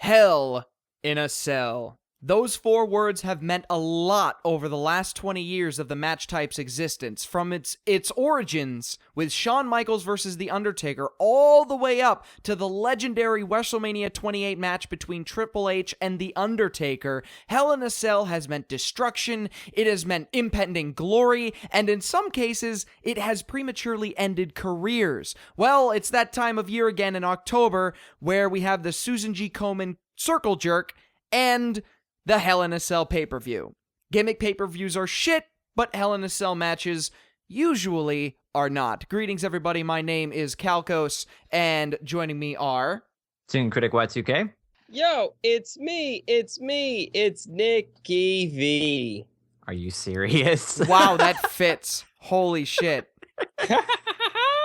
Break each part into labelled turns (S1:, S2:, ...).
S1: Hell in a Cell. Those 4 words have meant a lot over the last 20 years of the match type's existence, from its origins with Shawn Michaels versus The Undertaker all the way up to the legendary WrestleMania 28 match between Triple H and The Undertaker. Hell in a Cell has meant destruction, it has meant impending glory, and in some cases, it has prematurely ended careers. Well, it's that time of year again in October where we have the Susan G. Komen Circle Jerk and the Hell in a Cell pay-per-view. Gimmick pay-per-views are shit, but Hell in a Cell matches usually are not. Greetings, everybody. My name is Calcos, and joining me are...
S2: Tune Critic Y2K.
S3: Yo, it's me, it's Nicky V.
S2: Are you serious?
S1: Wow, that fits. Holy shit.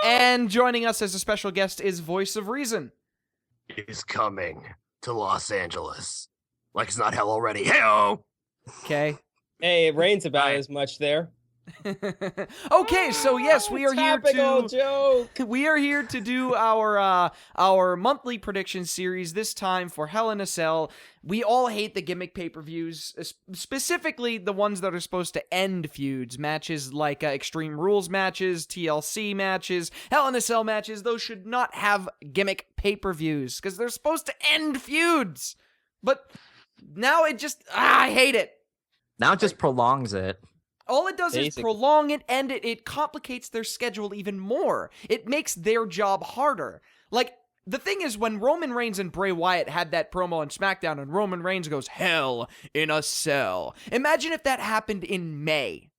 S1: And joining us as a special guest is Voice of Reason.
S4: Is coming to Los Angeles. Like it's not hell already. Hey-o!
S1: Okay.
S3: Hey, it rains about as much there.
S1: Okay, so yes, we are here to
S3: joke.
S1: We are here to do our monthly prediction series, this time for Hell in a Cell. We all hate the gimmick pay-per-views, specifically the ones that are supposed to end feuds, matches like Extreme Rules matches, TLC matches, Hell in a Cell matches. Those should not have gimmick pay-per-views because they're supposed to end feuds. But now it just I hate it.
S2: Now it just prolongs it.
S1: All it does is prolong it, and it complicates their schedule even more. It makes their job harder. Like, the thing is, when Roman Reigns and Bray Wyatt had that promo on SmackDown, and Roman Reigns goes, Hell in a Cell. Imagine if that happened in May.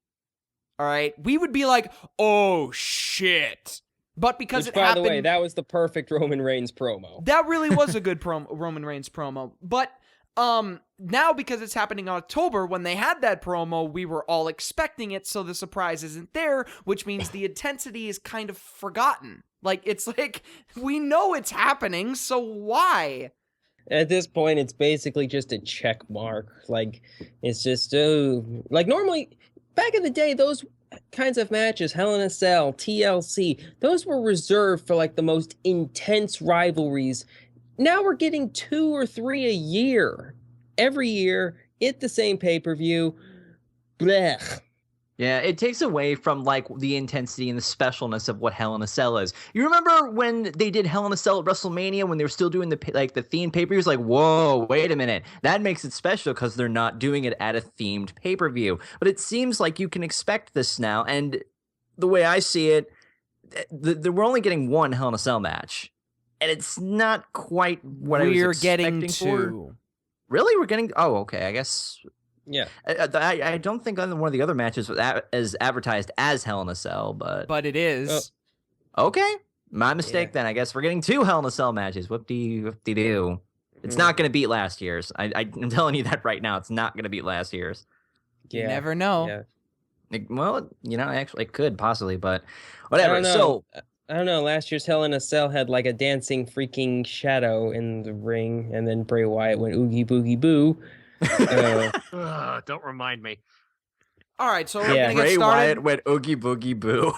S1: Alright? We would be like, oh, shit. But because
S3: Which,
S1: it happened...
S3: by the way, that was the perfect Roman Reigns promo.
S1: That really was a good Roman Reigns promo. But... now because it's happening in October, when they had that promo, we were all expecting it, so the surprise isn't there, which means the intensity is kind of forgotten. Like, it's like, we know it's happening, so why?
S3: At this point, it's basically just a check mark. Like, it's just, like, normally, back in the day, those kinds of matches, Hell in a Cell, TLC, those were reserved for, like, the most intense rivalries. Now we're getting 2 or 3 a year. Every year, at the same pay-per-view. Blech.
S2: Yeah, it takes away from, like, the intensity and the specialness of what Hell in a Cell is. You remember when they did Hell in a Cell at WrestleMania when they were still doing the themed pay-per-views? Like, whoa, wait a minute. That makes it special because they're not doing it at a themed pay-per-view. But it seems like you can expect this now. And the way I see it, we're only getting one Hell in a Cell match. And it's not quite what I was expecting
S1: getting
S2: for. Really? We're getting... Oh, okay. I guess...
S3: Yeah.
S2: I don't think one of the other matches was as advertised as Hell in a Cell, but...
S1: But it is.
S2: Oh. Okay. My mistake then. I guess we're getting 2 Hell in a Cell matches. Whoop-de-doo. It's not going to beat last year's. I'm telling you that right now. It's not going to beat last year's.
S1: You never know.
S3: Yeah.
S2: Well, actually it could possibly, but whatever.
S3: I don't know. Last year's Hell in a Cell had like a dancing freaking shadow in the ring, and then Bray Wyatt went oogie boogie boo.
S4: Don't remind me.
S1: All right, so we're going to get
S2: Bray
S1: started.
S2: Wyatt went oogie boogie boo.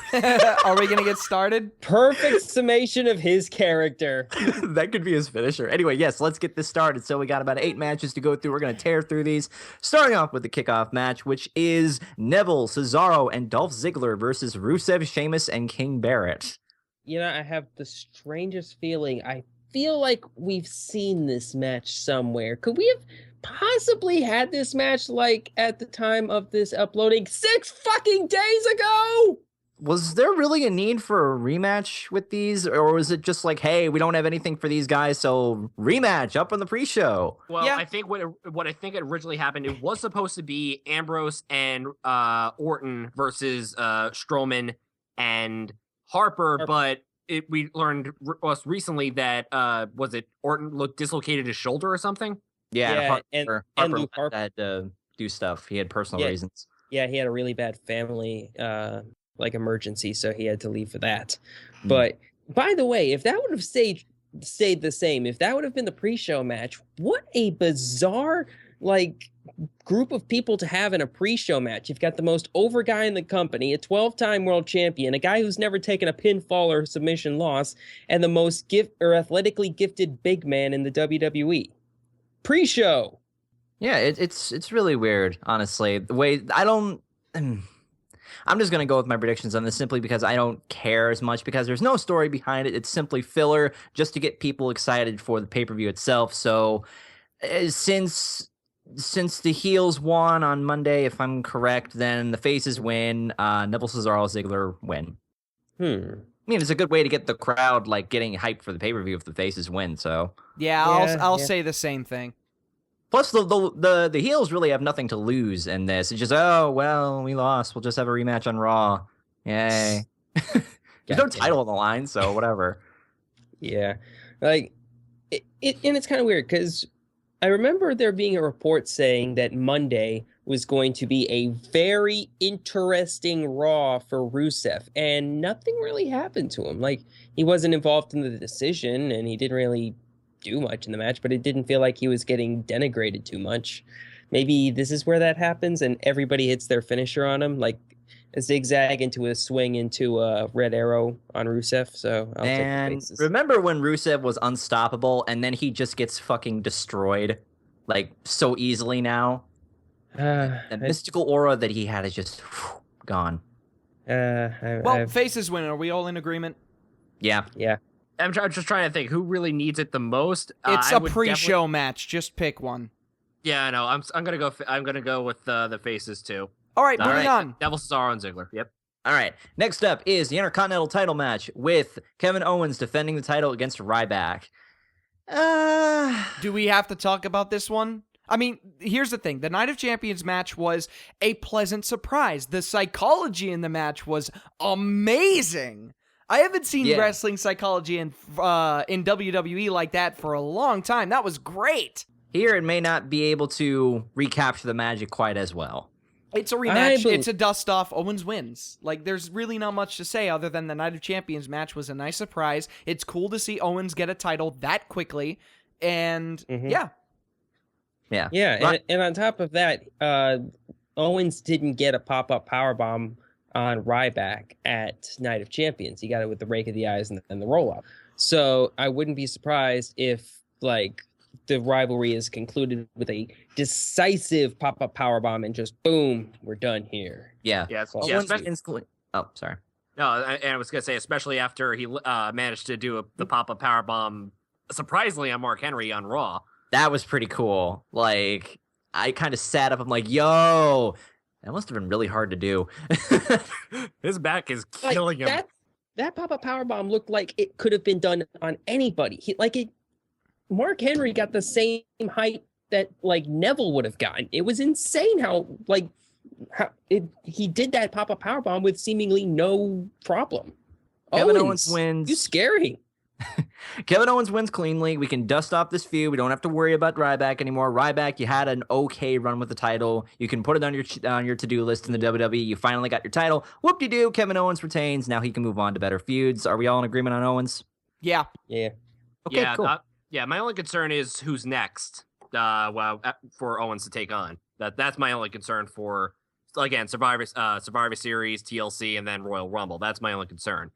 S1: Are we going to get started?
S3: Perfect summation of his character.
S2: That could be his finisher. Anyway, yes, let's get this started. So we got about 8 matches to go through. We're going to tear through these. Starting off with the kickoff match, which is Neville, Cesaro, and Dolph Ziggler versus Rusev, Sheamus, and King Barrett.
S3: You know, I have the strangest feeling. I feel like we've seen this match somewhere. Could we have possibly had this match, like, at the time of this uploading 6 fucking days ago?
S2: Was there really a need for a rematch with these? Or was it just like, hey, we don't have anything for these guys, so rematch up on the pre-show?
S4: Well, yeah. I think what I think originally happened, it was supposed to be Ambrose and Orton versus Strowman and Harper, but we learned recently that was it Orton dislocated his shoulder or something?
S2: Yeah,
S3: Harper
S2: had to do stuff. He had personal reasons.
S3: Yeah, he had a really bad family emergency, so he had to leave for that. But by the way, if that would have stayed the same, if that would have been the pre-show match, what a bizarre group of people to have in a pre-show match. You've got the most over guy in the company, a 12-time world champion, a guy who's never taken a pinfall or submission loss, and the most athletically gifted big man in the WWE. pre-show.
S2: Yeah, it's really weird, honestly. The way I'm just going to go with my predictions on this simply because I don't care as much because there's no story behind it. It's simply filler just to get people excited for the pay-per-view itself. So since the heels won on Monday, if I'm correct, then the faces win. Neville, Cesaro, Ziggler win. I mean, it's a good way to get the crowd like getting hyped for the pay-per-view if the faces win. So
S1: I'll say the same thing.
S2: Plus, the heels really have nothing to lose in this. It's just, oh, well, we lost. We'll just have a rematch on Raw. Yay. There's no title on the line, so whatever.
S3: Yeah. Like, and it's kind of weird because I remember there being a report saying that Monday was going to be a very interesting Raw for Rusev, and nothing really happened to him. Like, he wasn't involved in the decision, and he didn't really do much in the match, but it didn't feel like he was getting denigrated too much. Maybe this is where that happens and everybody hits their finisher on him, like a zigzag into a swing into a red arrow on Rusev. So I'll take the faces.
S2: Remember when Rusev was unstoppable and then he just gets fucking destroyed like so easily now? The mystical aura that he had is just gone.
S1: Faces win. Are we all in agreement?
S2: Yeah.
S4: I'm just trying to think who really needs it the most.
S1: It's a pre-show match. Just pick one.
S4: Yeah, I know. I'm gonna go. I'm gonna go with the faces too.
S1: All right, moving on.
S4: Neville, Cesaro, and Ziggler. Yep.
S2: All right. Next up is the Intercontinental title match with Kevin Owens defending the title against Ryback.
S1: Do we have to talk about this one? I mean, here's the thing. The Night of Champions match was a pleasant surprise. The psychology in the match was amazing. I haven't seen wrestling psychology in WWE like that for a long time. That was great.
S2: Here, it may not be able to recapture the magic quite as well.
S1: It's a rematch. It's a dust-off. Owens wins. Like, there's really not much to say other than the Night of Champions match was a nice surprise. It's cool to see Owens get a title that quickly. And,
S2: Yeah.
S3: And on top of that, Owens didn't get a pop-up powerbomb on Ryback at Night of Champions. He got it with the rake of the eyes and the roll-up. So I wouldn't be surprised if, like, the rivalry is concluded with a decisive pop-up powerbomb and just, boom, we're done here.
S2: Yeah. Oh, sorry.
S4: No, and I was going to say, especially after he managed to do the pop-up powerbomb, surprisingly, on Mark Henry on Raw.
S2: That was pretty cool. Like, I kind of sat up. I'm like, yo, that must have been really hard to do.
S4: His back is killing him.
S3: That pop-up powerbomb looked like it could have been done on anybody. Mark Henry got the same height that like Neville would have gotten. It was insane how he did that pop-up powerbomb with seemingly no problem.
S2: Kevin Owens wins.
S3: You scary.
S2: Kevin Owens wins cleanly. We can dust off this feud. We don't have to worry about Ryback anymore. Ryback, you had an okay run with the title. You can put it on your to-do list in the WWE. You finally got your title. Whoop-de-doo. Kevin Owens retains. Now he can move on to better feuds. Are we all in agreement on Owens?
S1: Yeah.
S2: Okay,
S4: yeah,
S2: cool.
S4: My only concern is who's next. For Owens to take on. That's my only concern for, again, Survivor Series, TLC, and then Royal Rumble. That's my only concern.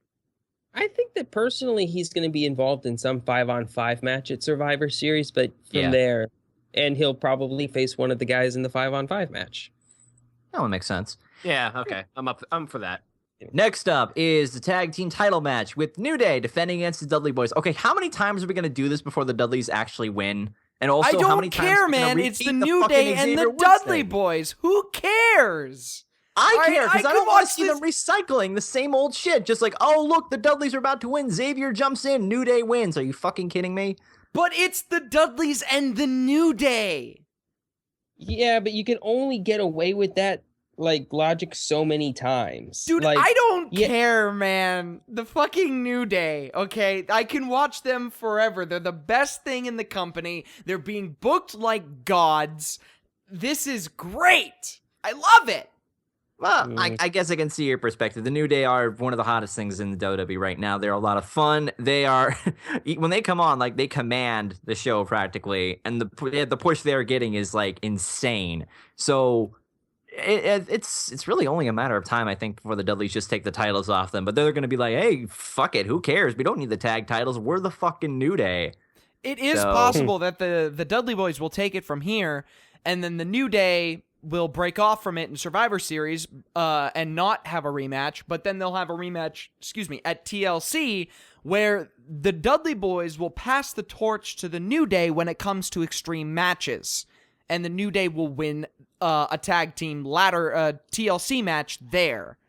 S3: I think that personally he's going to be involved in some 5-on-5 match at Survivor Series, but from there, and he'll probably face one of the guys in the 5-on-5 match.
S2: That would make sense.
S4: Yeah, okay. I'm for that.
S2: Next up is the tag team title match with New Day defending against the Dudley Boys. Okay, how many times are we going to do this before the Dudleys actually win? And also,
S1: I don't
S2: how many
S1: care,
S2: times
S1: man. It's the New Day and the Dudley Boys. Who cares?
S2: I care because I don't want to see them recycling the same old shit. Just like, oh, look, the Dudleys are about to win. Xavier jumps in. New Day wins. Are you fucking kidding me?
S1: But it's the Dudleys and the New Day.
S3: Yeah, but you can only get away with that like logic so many times.
S1: Dude, I don't care, man. The fucking New Day, okay? I can watch them forever. They're the best thing in the company. They're being booked like gods. This is great. I love it.
S2: Well, I guess I can see your perspective. The New Day are one of the hottest things in the WWE right now. They're a lot of fun. They are, when they come on, like they command the show practically, and the push they're getting is like insane. So it's really only a matter of time, I think, before the Dudleys just take the titles off them. But they're going to be like, hey, fuck it, who cares? We don't need the tag titles. We're the fucking New Day.
S1: It is
S2: So-
S1: possible that the Dudley Boys will take it from here, and then the New Day will break off from it in Survivor Series and not have a rematch, but then they'll have a rematch, at TLC, where the Dudley Boys will pass the torch to the New Day when it comes to extreme matches, and the New Day will win a tag team ladder TLC match there.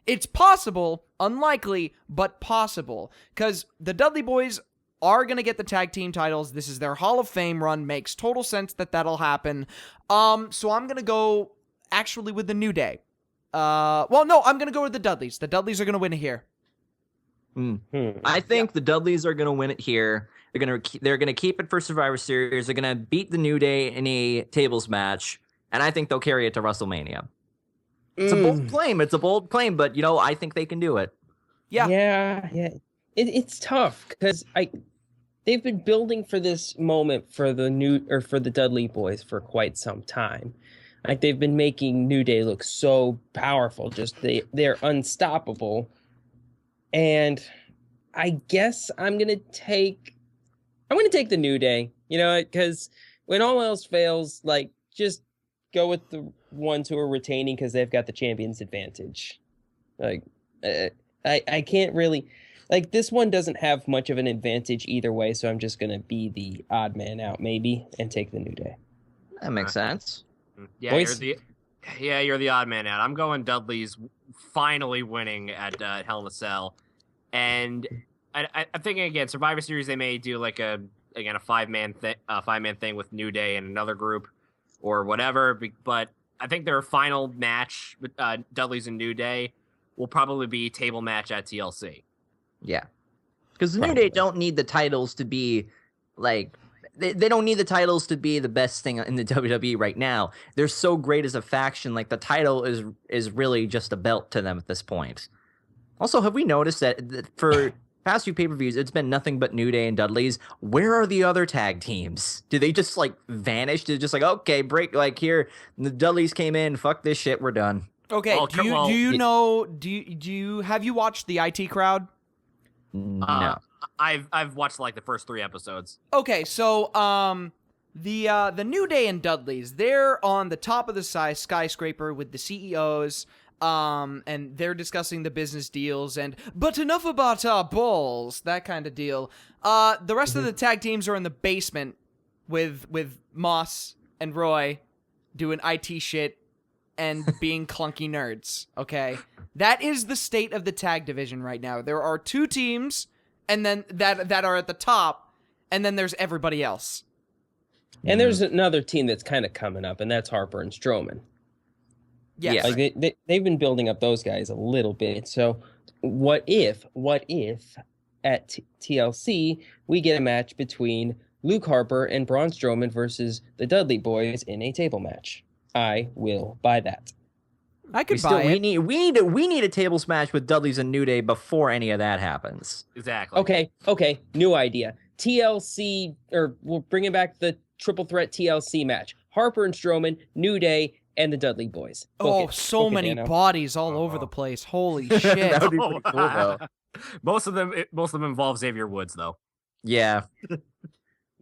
S1: It's possible, unlikely, but possible, because the Dudley Boys are going to get the tag team titles. This is their Hall of Fame run. Makes total sense that that'll happen. So I'm going to go actually with the New Day. I'm going to go with the Dudleys. The Dudleys are going to win it here.
S2: I think the Dudleys are going to win it here. They're going to keep it for Survivor Series. They're going to beat the New Day in a tables match, and I think they'll carry it to WrestleMania. It's a bold claim. But I think they can do it.
S1: Yeah.
S3: It's tough because they've been building for this moment for the Dudley Boys for quite some time. Like, they've been making New Day look so powerful. Just they're unstoppable. And I guess I'm gonna take the New Day. Because when all else fails, like, just go with the ones who are retaining because they've got the champion's advantage. Like, I can't really. Like, this one doesn't have much of an advantage either way, so I'm just going to be the odd man out, maybe, and take the New Day.
S2: That makes sense.
S4: Yeah, you're the odd man out. I'm going Dudley's finally winning at Hell in a Cell. And I'm thinking, again, Survivor Series, they may do like a five-man thing with New Day and another group or whatever. But I think their final match with Dudley's and New Day will probably be table match at TLC.
S2: Yeah. Because the New Day don't need the titles to be, like, they don't need the titles to be the best thing in the WWE right now. They're so great as a faction. Like, the title is really just a belt to them at this point. Also, have we noticed that for past few pay-per-views, it's been nothing but New Day and Dudley's? Where are the other tag teams? Do they just, like, vanish? They're just like, okay, break, like, here, the Dudleys came in, fuck this shit, we're done.
S1: Okay, have you watched the IT Crowd?
S2: No.
S4: I've watched like the first 3 episodes.
S1: Okay, so the New Day and Dudleys, they're on the top of the skyscraper with the CEOs, and they're discussing the business deals but enough about our balls, that kind of deal. The rest of the tag teams are in the basement with Moss and Roy doing IT shit and being clunky nerds, okay? That is the state of the tag division right now. There are 2 teams, and then that are at the top, and then there's everybody else.
S3: And there's another team that's kind of coming up, and that's Harper and Strowman.
S1: Yes.
S3: Like, they've been building up those guys a little bit. So what if at TLC we get a match between Luke Harper and Braun Strowman versus the Dudley Boys in a table match? I will buy that.
S1: I could buy it.
S2: We need a tables match with Dudley's and New Day before any of that happens.
S4: Exactly.
S3: Okay. New idea. TLC, or we'll bring it back, the triple threat TLC match. Harper and Strowman, New Day, and the Dudley Boys.
S1: So many bodies all over the place. Holy shit.
S2: That would be pretty cool, though.
S4: Most of them involve Xavier Woods, though.
S2: Yeah.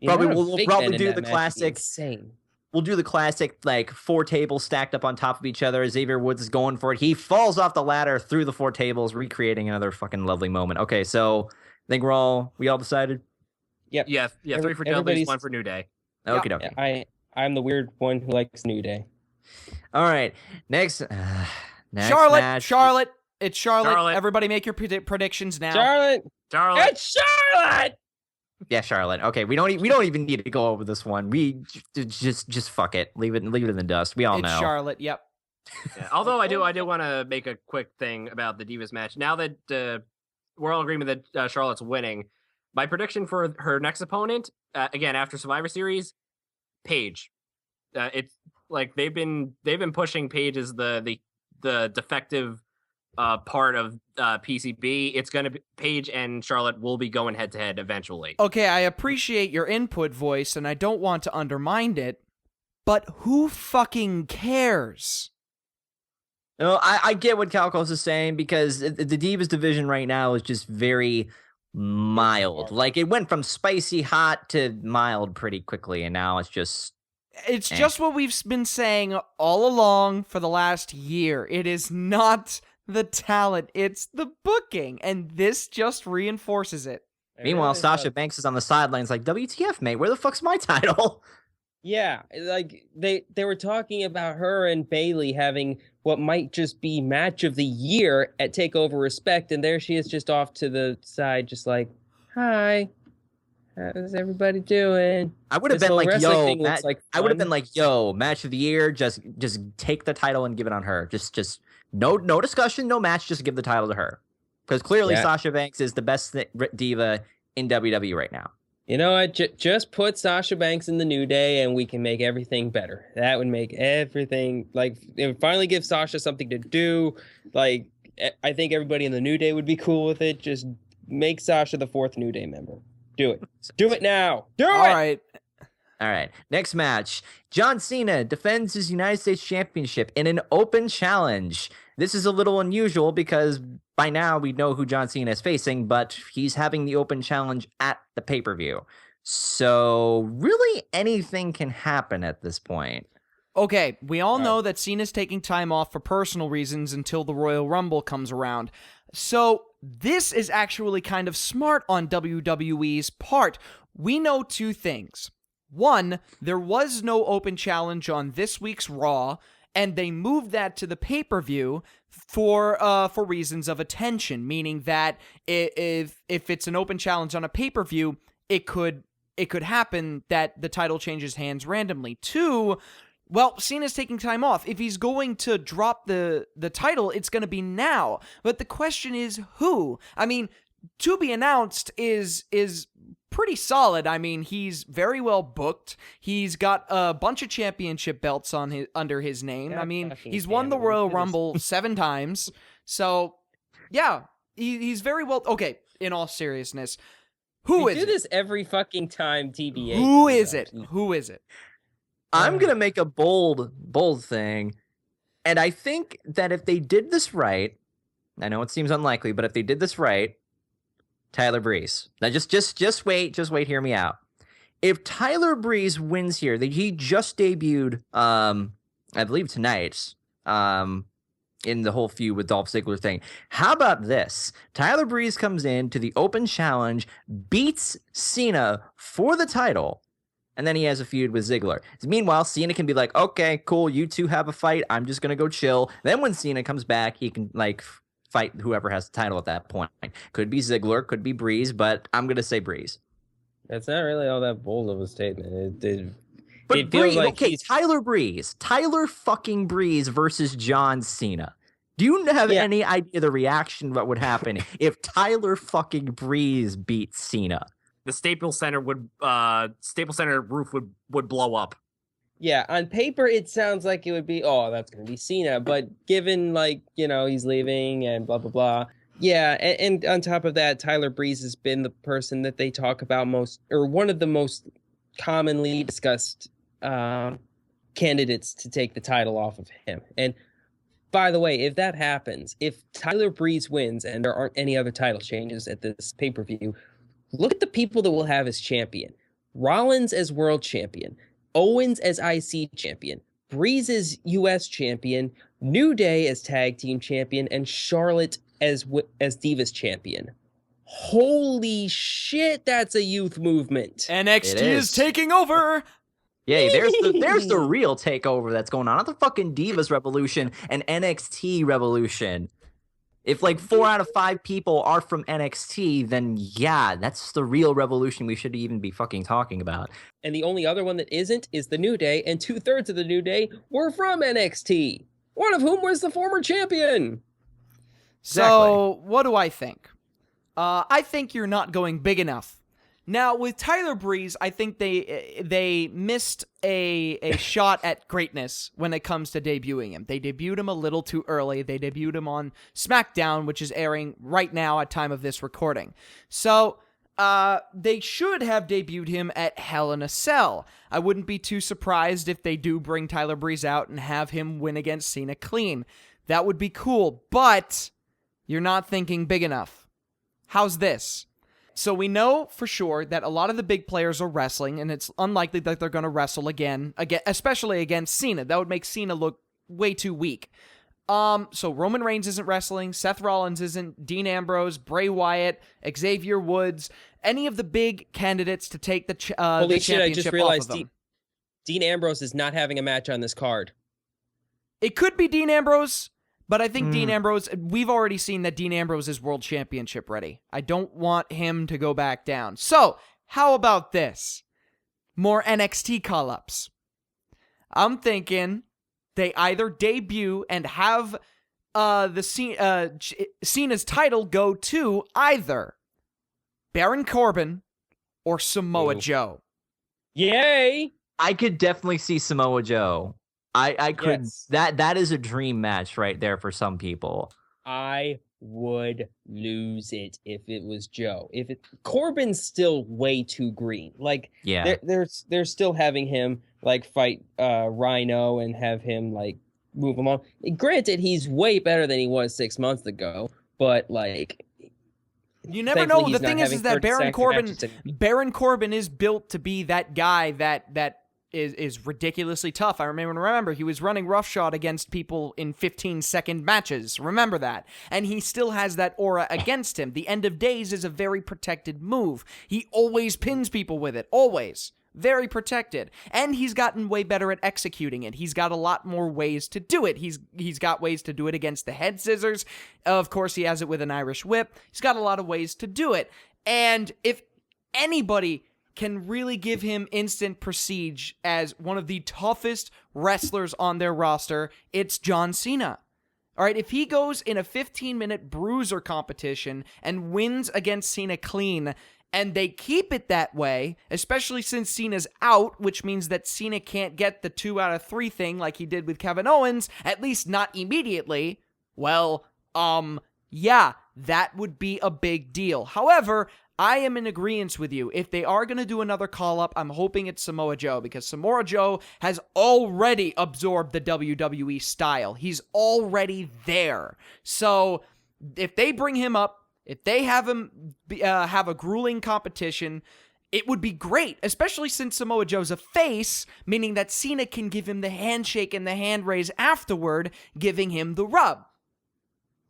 S2: We'll probably do the classic.
S3: Insane.
S2: We'll do the classic, like, 4 tables stacked up on top of each other. Xavier Woods is going for it. He falls off the ladder through the 4 tables, recreating another fucking lovely moment. Okay, so I think we all decided?
S3: Yep.
S4: Yeah, 3 for Dudley's, 1 for New Day.
S2: Okie dokie.
S3: Yeah, I'm the weird one who likes New Day.
S2: All right, next
S1: Charlotte,
S2: match.
S1: Charlotte. It's Charlotte. Everybody make your predictions now.
S3: Charlotte.
S4: It's
S3: Charlotte.
S2: Yeah, Charlotte. Okay, we don't even need to go over this one. We just fuck it. Leave it in the dust. We all know.
S1: It's Charlotte. Yep.
S4: Yeah, although I do want to make a quick thing about the Divas match. Now that we're all in agreement that Charlotte's winning, my prediction for her next opponent, again after Survivor Series, Paige. It's like they've been pushing Paige as the defective part of PCB. It's going to be Paige and Charlotte will be going head to head eventually.
S1: Okay, I appreciate your input, Voice, and I don't want to undermine it, but who fucking cares?
S2: No, I get what Calcos is saying because the Divas division right now is just very mild. Like it went from spicy hot to mild pretty quickly, and now it's just
S1: just what we've been saying all along for the last year. It is not the talent, it's the booking, and this just reinforces it.
S2: Meanwhile, Sasha Banks is on the sidelines like, WTF, mate, where the fuck's my title?
S3: Yeah, like they were talking about her and Bayley having what might just be match of the year at TakeOver Respect, and there she is just off to the side, just like, hi, how's everybody doing?
S2: I would have been like, yo, I would have been like, yo, match of the year, just take the title and give it on her. Just no discussion, no match, just give the title to her. Because clearly Sasha Banks is the best diva in WWE right now.
S3: You know what? Just put Sasha Banks in the New Day and we can make everything better. That would make everything, like, it would finally give Sasha something to do. Like, I think everybody in the New Day would be cool with it. Just make Sasha the 4th New Day member. Do it. Do it now. Do it!
S2: All right. Next match. John Cena defends his United States Championship in an open challenge. This is a little unusual because by now we know who John Cena is facing, but he's having the open challenge at the pay-per-view. So really anything can happen at this point.
S1: Okay, we all know that Cena's taking time off for personal reasons until the Royal Rumble comes around. So this is actually kind of smart on WWE's part. We know two things. One, there was no open challenge on this week's Raw, and they moved that to the pay-per-view for reasons of attention, meaning that if it's an open challenge on a pay-per-view, it could happen that the title changes hands randomly. Two, well, Cena's taking time off. If he's going to drop the title, it's going to be now. But the question is who? I mean, to be announced is pretty solid. I mean, he's very well booked. He's got a bunch of championship belts under his name. I mean, he's won the Royal Rumble 7 times. So, yeah, he's very well. Okay, in all seriousness, who is it?
S3: We do this every fucking time, TBA.
S1: Who is it? Who is it?
S2: I'm gonna make a bold thing, and I think that if they did this right, I know it seems unlikely, but if they did this right, Tyler Breeze. Now, just wait, hear me out. If Tyler Breeze wins here, he just debuted, I believe tonight, in the whole feud with Dolph Ziggler thing. How about this? Tyler Breeze comes in to the open challenge, beats Cena for the title, and then he has a feud with Ziggler. Meanwhile, Cena can be like, okay, cool, you two have a fight, I'm just gonna go chill. Then when Cena comes back, he can, like, fight whoever has the title at that point. Could be Ziggler, could be Breeze, but I'm going to say Breeze.
S3: That's not really all that bold of a statement.
S2: But Breeze, like okay, Tyler Breeze. Tyler fucking Breeze versus John Cena. Do you have any idea the reaction what would happen if Tyler fucking Breeze beats Cena?
S4: The Staples Center roof would blow up.
S3: Yeah, on paper, it sounds like it would be, oh, that's going to be Cena. But given, like, you know, he's leaving and blah, blah, blah. Yeah, and on top of that, Tyler Breeze has been the person that they talk about most, or one of the most commonly discussed candidates to take the title off of him. And by the way, if that happens, if Tyler Breeze wins and there aren't any other title changes at this pay-per-view, look at the people that will have as champion. Rollins as world champion. Owens as IC champion, Breeze as US champion, New Day as tag team champion, and Charlotte as Divas champion. Holy shit, that's a youth movement.
S1: NXT is taking over.
S2: Yeah, there's the real takeover that's going on. Not the fucking Divas revolution and NXT revolution. If like 4 out of 5 people are from NXT, then yeah, that's the real revolution we should even be fucking talking about.
S3: And the only other one that isn't is the New Day, and 2/3 of the New Day were from NXT. One of whom was the former champion.
S1: So, what do I think? I think you're not going big enough. Now, with Tyler Breeze, I think they missed a shot at greatness when it comes to debuting him. They debuted him a little too early. They debuted him on SmackDown, which is airing right now at time of this recording. So, they should have debuted him at Hell in a Cell. I wouldn't be too surprised if they do bring Tyler Breeze out and have him win against Cena clean. That would be cool, but you're not thinking big enough. How's this? so we know for sure that a lot of the big players are wrestling, and it's unlikely that they're going to wrestle again, especially against Cena. That would make Cena look way too weak. So Roman Reigns isn't wrestling, Seth Rollins isn't, Dean Ambrose, Bray Wyatt, Xavier Woods, any of the big candidates to take the championship
S3: I just realized
S1: off of them.
S3: Dean Ambrose is not having a match on this card.
S1: It could be Dean Ambrose, but I think Dean Ambrose, we've already seen that Dean Ambrose is world championship ready. I don't want him to go back down. So, how about this? More NXT call-ups. I'm thinking they either debut and have Cena's title go to either Baron Corbin or Samoa Joe.
S3: Yay!
S2: I could definitely see Samoa Joe. I could.
S3: Yes.
S2: That is a dream match right there for some people.
S3: I would lose it if it was Joe. Corbin's still way too green. Like,
S2: Yeah.
S3: they're still having him like fight Rhino and have him like move him on. Granted, he's way better than he was 6 months ago, but like,
S1: You never
S3: thankfully
S1: know. The
S3: he's not
S1: thing is
S3: having
S1: that
S3: 30 second
S1: Baron Corbin is built to be that guy that is ridiculously tough. I remember he was running roughshod against people in 15-second matches. Remember that. And he still has that aura against him. The End of Days is a very protected move. He always pins people with it. Always. Very protected. And he's gotten way better at executing it. He's got a lot more ways to do it. He's got ways to do it against the head scissors. Of course, he has it with an Irish whip. He's got a lot of ways to do it. And if anybody can really give him instant prestige as one of the toughest wrestlers on their roster, it's John Cena. All right, if he goes in a 15-minute bruiser competition and wins against Cena clean, and they keep it that way, especially since Cena's out, which means that Cena can't get the 2 out of 3 thing like he did with Kevin Owens, at least not immediately, well, yeah, that would be a big deal. However, I am in agreement with you. If they are going to do another call-up, I'm hoping it's Samoa Joe, because Samoa Joe has already absorbed the WWE style. He's already there. So, if they bring him up, if they have him have a grueling competition, it would be great, especially since Samoa Joe's a face, meaning that Cena can give him the handshake and the hand raise afterward, giving him the rub.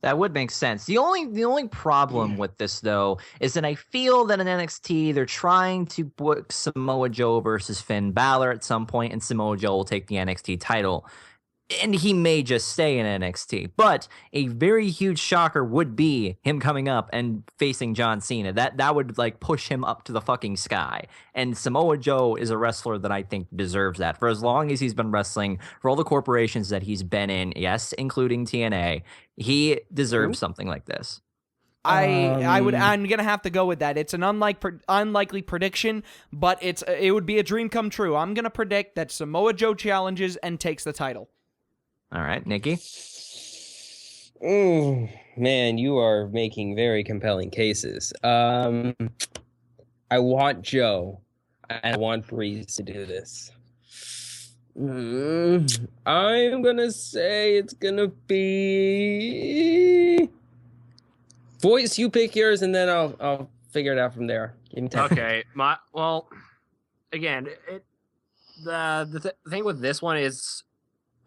S2: That would make sense. The only problem with this, though, is that I feel that in NXT, they're trying to book Samoa Joe versus Finn Balor at some point, and Samoa Joe will take the NXT title. And he may just stay in NXT. But a very huge shocker would be him coming up and facing John Cena. That would, like, push him up to the fucking sky. And Samoa Joe is a wrestler that I think deserves that. For as long as he's been wrestling, for all the corporations that he's been in, yes, including TNA, he deserves something like this.
S1: I'm gonna have to go with that. It's an unlikely prediction, but it would be a dream come true. I'm gonna predict that Samoa Joe challenges and takes the title.
S2: All right, Nicky?
S3: Oh, man, you are making very compelling cases. I want Joe. I want Breeze to do this. I'm gonna say it's gonna be Voice. You pick yours, and then I'll figure it out from there. Give me time.
S4: Okay, again, the thing with this one is,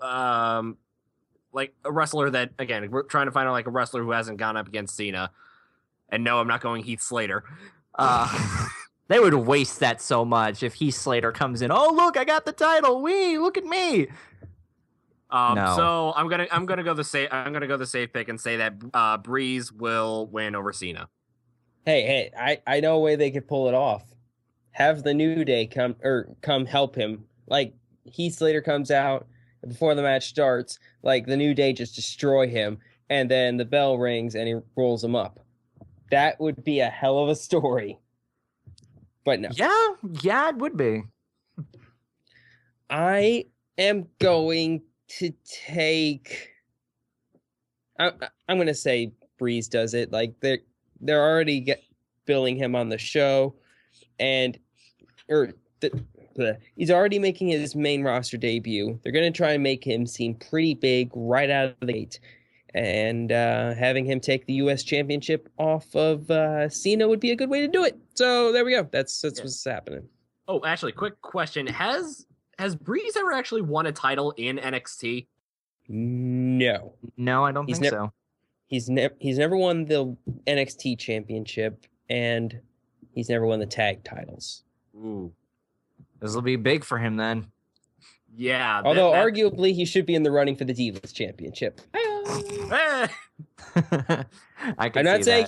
S4: like a wrestler that, again, we're trying to find out like a wrestler who hasn't gone up against Cena. And no, I'm not going Heath Slater.
S2: They would waste that so much if Heath Slater comes in. Oh, look, I got the title. Wee, look at me. No.
S4: So I'm gonna go the safe pick and say that Breeze will win over Cena.
S3: Hey, I know a way they could pull it off. Have the New Day come help him. Like, Heath Slater comes out before the match starts, like the New Day just destroy him, and then the bell rings and he rolls him up. That would be a hell of a story. But no.
S2: Yeah, it would be.
S3: I am going to take. I'm going to say Breeze does it. Like, they're already billing him on the show, and he's already making his main roster debut. They're going to try and make him seem pretty big right out of the gate. And having him take the U.S. Championship off of Cena would be a good way to do it. So there we go. That's what's happening.
S4: Oh, actually, quick question: Has Breeze ever actually won a title in NXT?
S3: No,
S2: No, I don't think so.
S3: He's never won the NXT Championship, and he's never won the tag titles.
S4: Ooh,
S2: This will be big for him then.
S4: yeah.
S3: Although arguably he should be in the running for the Divas Championship.
S4: Eh.
S3: I'm not saying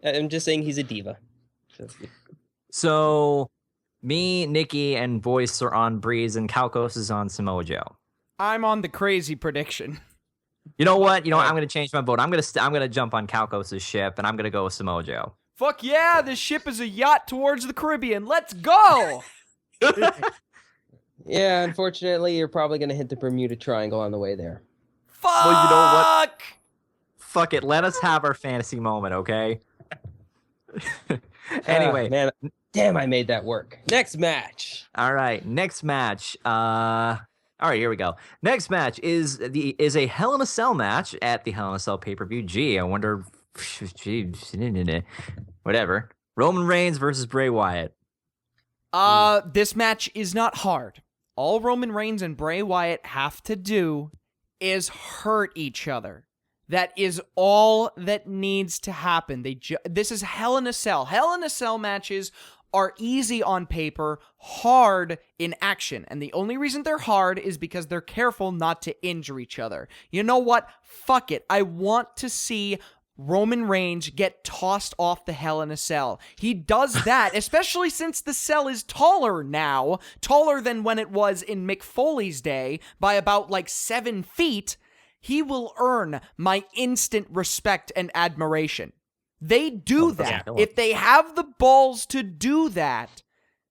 S3: I'm just saying he's a diva.
S2: So, me, Nicky, and Voice are on Breeze, and Calcos is on Samoa Joe.
S1: I'm on the crazy prediction.
S2: You know what? I'm going to change my vote. I'm going to jump on Calcos' ship, and I'm going to go with Samoa Joe.
S1: Fuck yeah, this ship is a yacht towards the Caribbean. Let's go!
S3: Yeah, unfortunately, you're probably going to hit the Bermuda Triangle on the way there.
S1: Fuck!
S2: Well, you know what? Fuck it. Let us have our fantasy moment, okay? Anyway.
S3: Man, damn, I made that work. Next match.
S2: All right. Next match. All right, here we go. Next match is a Hell in a Cell match at the Hell in a Cell pay-per-view. Gee, I wonder. Whatever. Roman Reigns versus Bray Wyatt.
S1: This match is not hard. All Roman Reigns and Bray Wyatt have to do is hurt each other. That is all that needs to happen. This is Hell in a Cell. Hell in a Cell matches are easy on paper, hard in action. And the only reason they're hard is because they're careful not to injure each other. You know what? Fuck it. I want to see Roman Reigns get tossed off the Hell in a Cell. He does that, especially since the cell is taller now, taller than when it was in Mick Foley's day by about 7 feet. He will earn my instant respect and admiration. They do that.
S2: Yeah.
S1: If they have the balls to do that,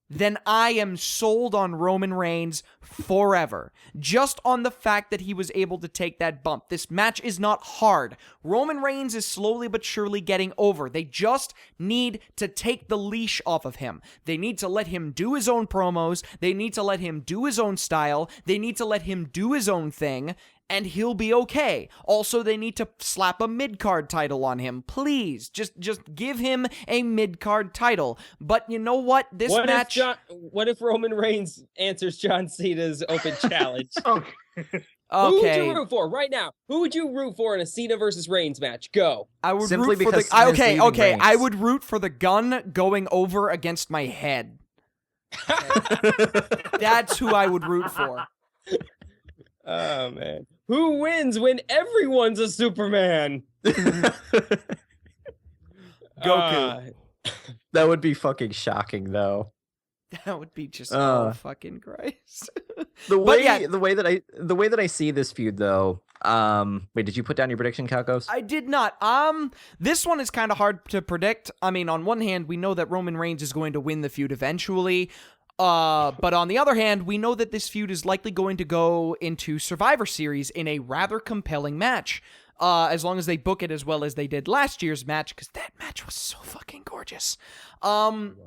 S1: then I am sold on Roman Reigns forever. Just on the fact that he was able to take that bump. This match is not hard. Roman Reigns is slowly but surely getting over. They just need to take the leash off of him. They need to let him do his own promos. They need to let him do his own style. They need to let him do his own thing. And he'll be okay. Also, they need to slap a mid-card title on him. Please, just give him a mid-card title. But you know what?
S3: What if Roman Reigns answers John Cena's open challenge?
S4: Okay.
S3: Who would you root for right now? Who would you root for in a Cena versus Reigns match? Go.
S1: I would
S2: Simply
S1: root for
S2: because
S1: the...
S2: Cena's leaving Reigns.
S1: I would root for the gun going over against my head. That's who I would root for.
S3: Oh, man. Who wins when everyone's a Superman?
S1: Goku.
S2: That would be fucking shocking, though.
S1: That would be just fucking Christ.
S2: The way that I see this feud, though. Wait, did you put down your prediction, Calcos?
S1: I did not. This one is kind of hard to predict. I mean, on one hand, we know that Roman Reigns is going to win the feud eventually. But on the other hand, we know that this feud is likely going to go into Survivor Series in a rather compelling match. As long as they book it as well as they did last year's match, because that match was so fucking gorgeous. I'm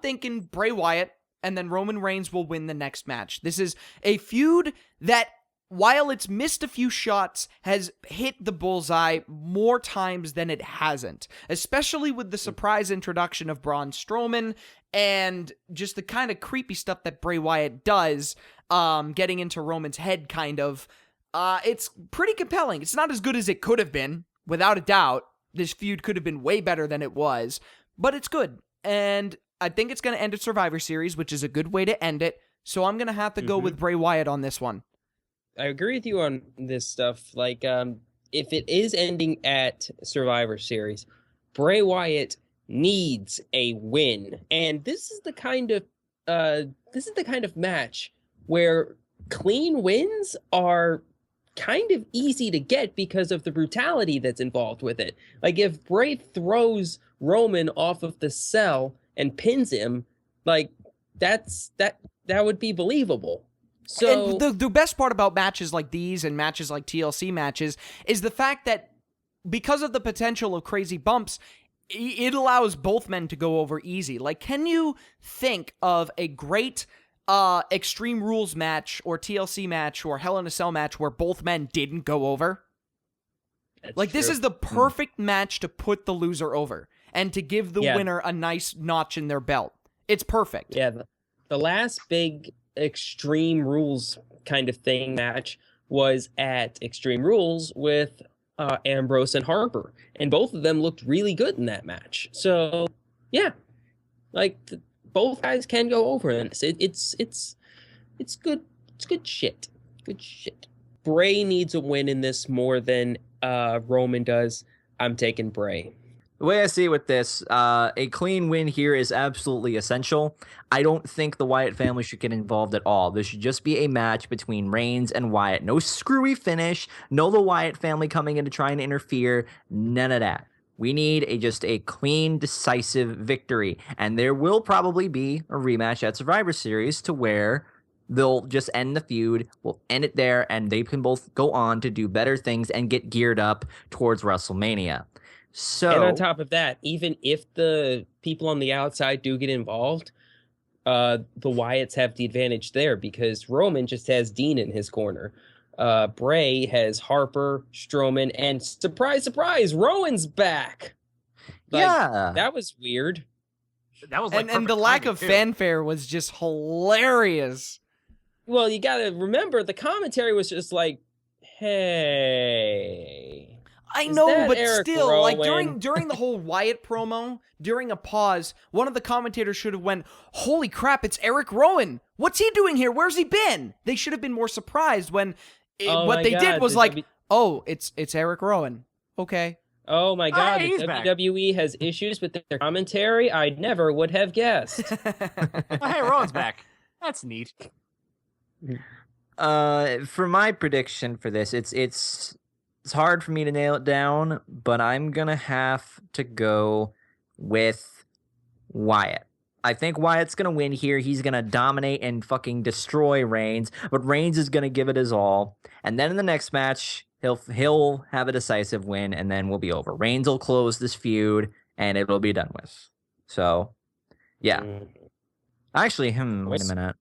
S1: thinking Bray Wyatt, and then Roman Reigns will win the next match. This is a feud that, while it's missed a few shots, has hit the bullseye more times than it hasn't. Especially with the surprise introduction of Braun Strowman, and just the kind of creepy stuff that Bray Wyatt does, getting into Roman's head, kind of. It's pretty compelling. It's not as good as it could have been, without a doubt. This feud could have been way better than it was, but it's good. And I think it's going to end at Survivor Series, which is a good way to end it. So I'm going to have to go with Bray Wyatt on this one.
S3: I agree with you on this stuff. If it is ending at Survivor Series, Bray Wyatt needs a win, and this is the kind of match where clean wins are kind of easy to get because of the brutality that's involved with it. If Bray throws Roman off of the cell and pins him, that would be believable. So
S1: and the best part about matches like these and matches like TLC matches is the fact that because of the potential of crazy bumps, it allows both men to go over easy. Can you think of a great Extreme Rules match or TLC match or Hell in a Cell match where both men didn't go over?
S3: That's
S1: Like, this
S3: true.
S1: is the perfect match to put the loser over and to give the winner a nice notch in their belt. It's perfect.
S3: Yeah, the last big Extreme Rules kind of thing match was at Extreme Rules with Ambrose and Harper, and both of them looked really good in that match. So, yeah, like both guys can go over in this. It's good. It's good shit. Good shit. Bray needs a win in this more than Roman does. I'm taking Bray.
S2: The way I see it with this, a clean win here is absolutely essential. I don't think the Wyatt family should get involved at all. This should just be a match between Reigns and Wyatt. No screwy finish. No the Wyatt family coming in to try and interfere. None of that. We need just a clean, decisive victory. And there will probably be a rematch at Survivor Series to where they'll just end the feud. We'll end it there, and they can both go on to do better things and get geared up towards WrestleMania. So,
S3: and on top of that, even if the people on the outside do get involved, the Wyatts have the advantage there because Roman just has Dean in his corner. Bray has Harper, Strowman, and surprise, surprise, Rowan's back. Like,
S2: yeah.
S3: that was weird.
S4: That was like
S1: and the lack of fanfare was just hilarious.
S3: Well, you got to remember the commentary was just like, "Hey."
S1: I know, but
S3: Eric
S1: still,
S3: Rowan?
S1: like during the whole Wyatt promo, during a pause, one of the commentators should have went, "Holy crap, it's Eric Rowan! What's he doing here? Where's he been?" They should have been more surprised when what they did was like, "Oh, it's Eric Rowan." Okay.
S3: Oh my God,
S4: Hey,
S3: the
S4: he's back.
S3: WWE has issues with their commentary. I never would have guessed.
S4: Hey, Rowan's back. That's neat.
S2: For my prediction for this, it's hard for me to nail it down, but I'm gonna have to go with Wyatt. I think Wyatt's gonna win here. He's gonna dominate and fucking destroy Reigns, but Reigns is gonna give it his all. And then in the next match, he'll have a decisive win, and then we'll be over. Reigns will close this feud, and it'll be done with. So, yeah. Actually, wait a minute.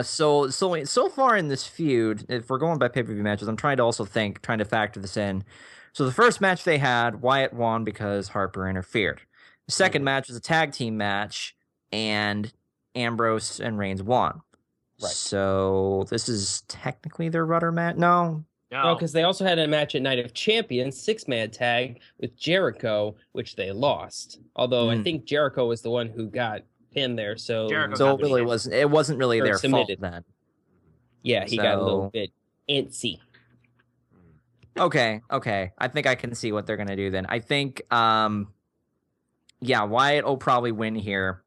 S2: So far in this feud, if we're going by pay-per-view matches, I'm trying to factor this in. So the first match they had, Wyatt won because Harper interfered. The second match was a tag team match, and Ambrose and Reigns won.
S3: Right.
S2: So this is technically their rudder match? No.
S3: No, because they also had a match at Night of Champions, 6-man tag with Jericho, which they lost. Although I think Jericho was the one who got pinned there, so
S2: it wasn't really their fault then.
S3: Yeah, he got a little bit antsy.
S2: Okay. I think I can see what they're gonna do then. I think Wyatt will probably win here.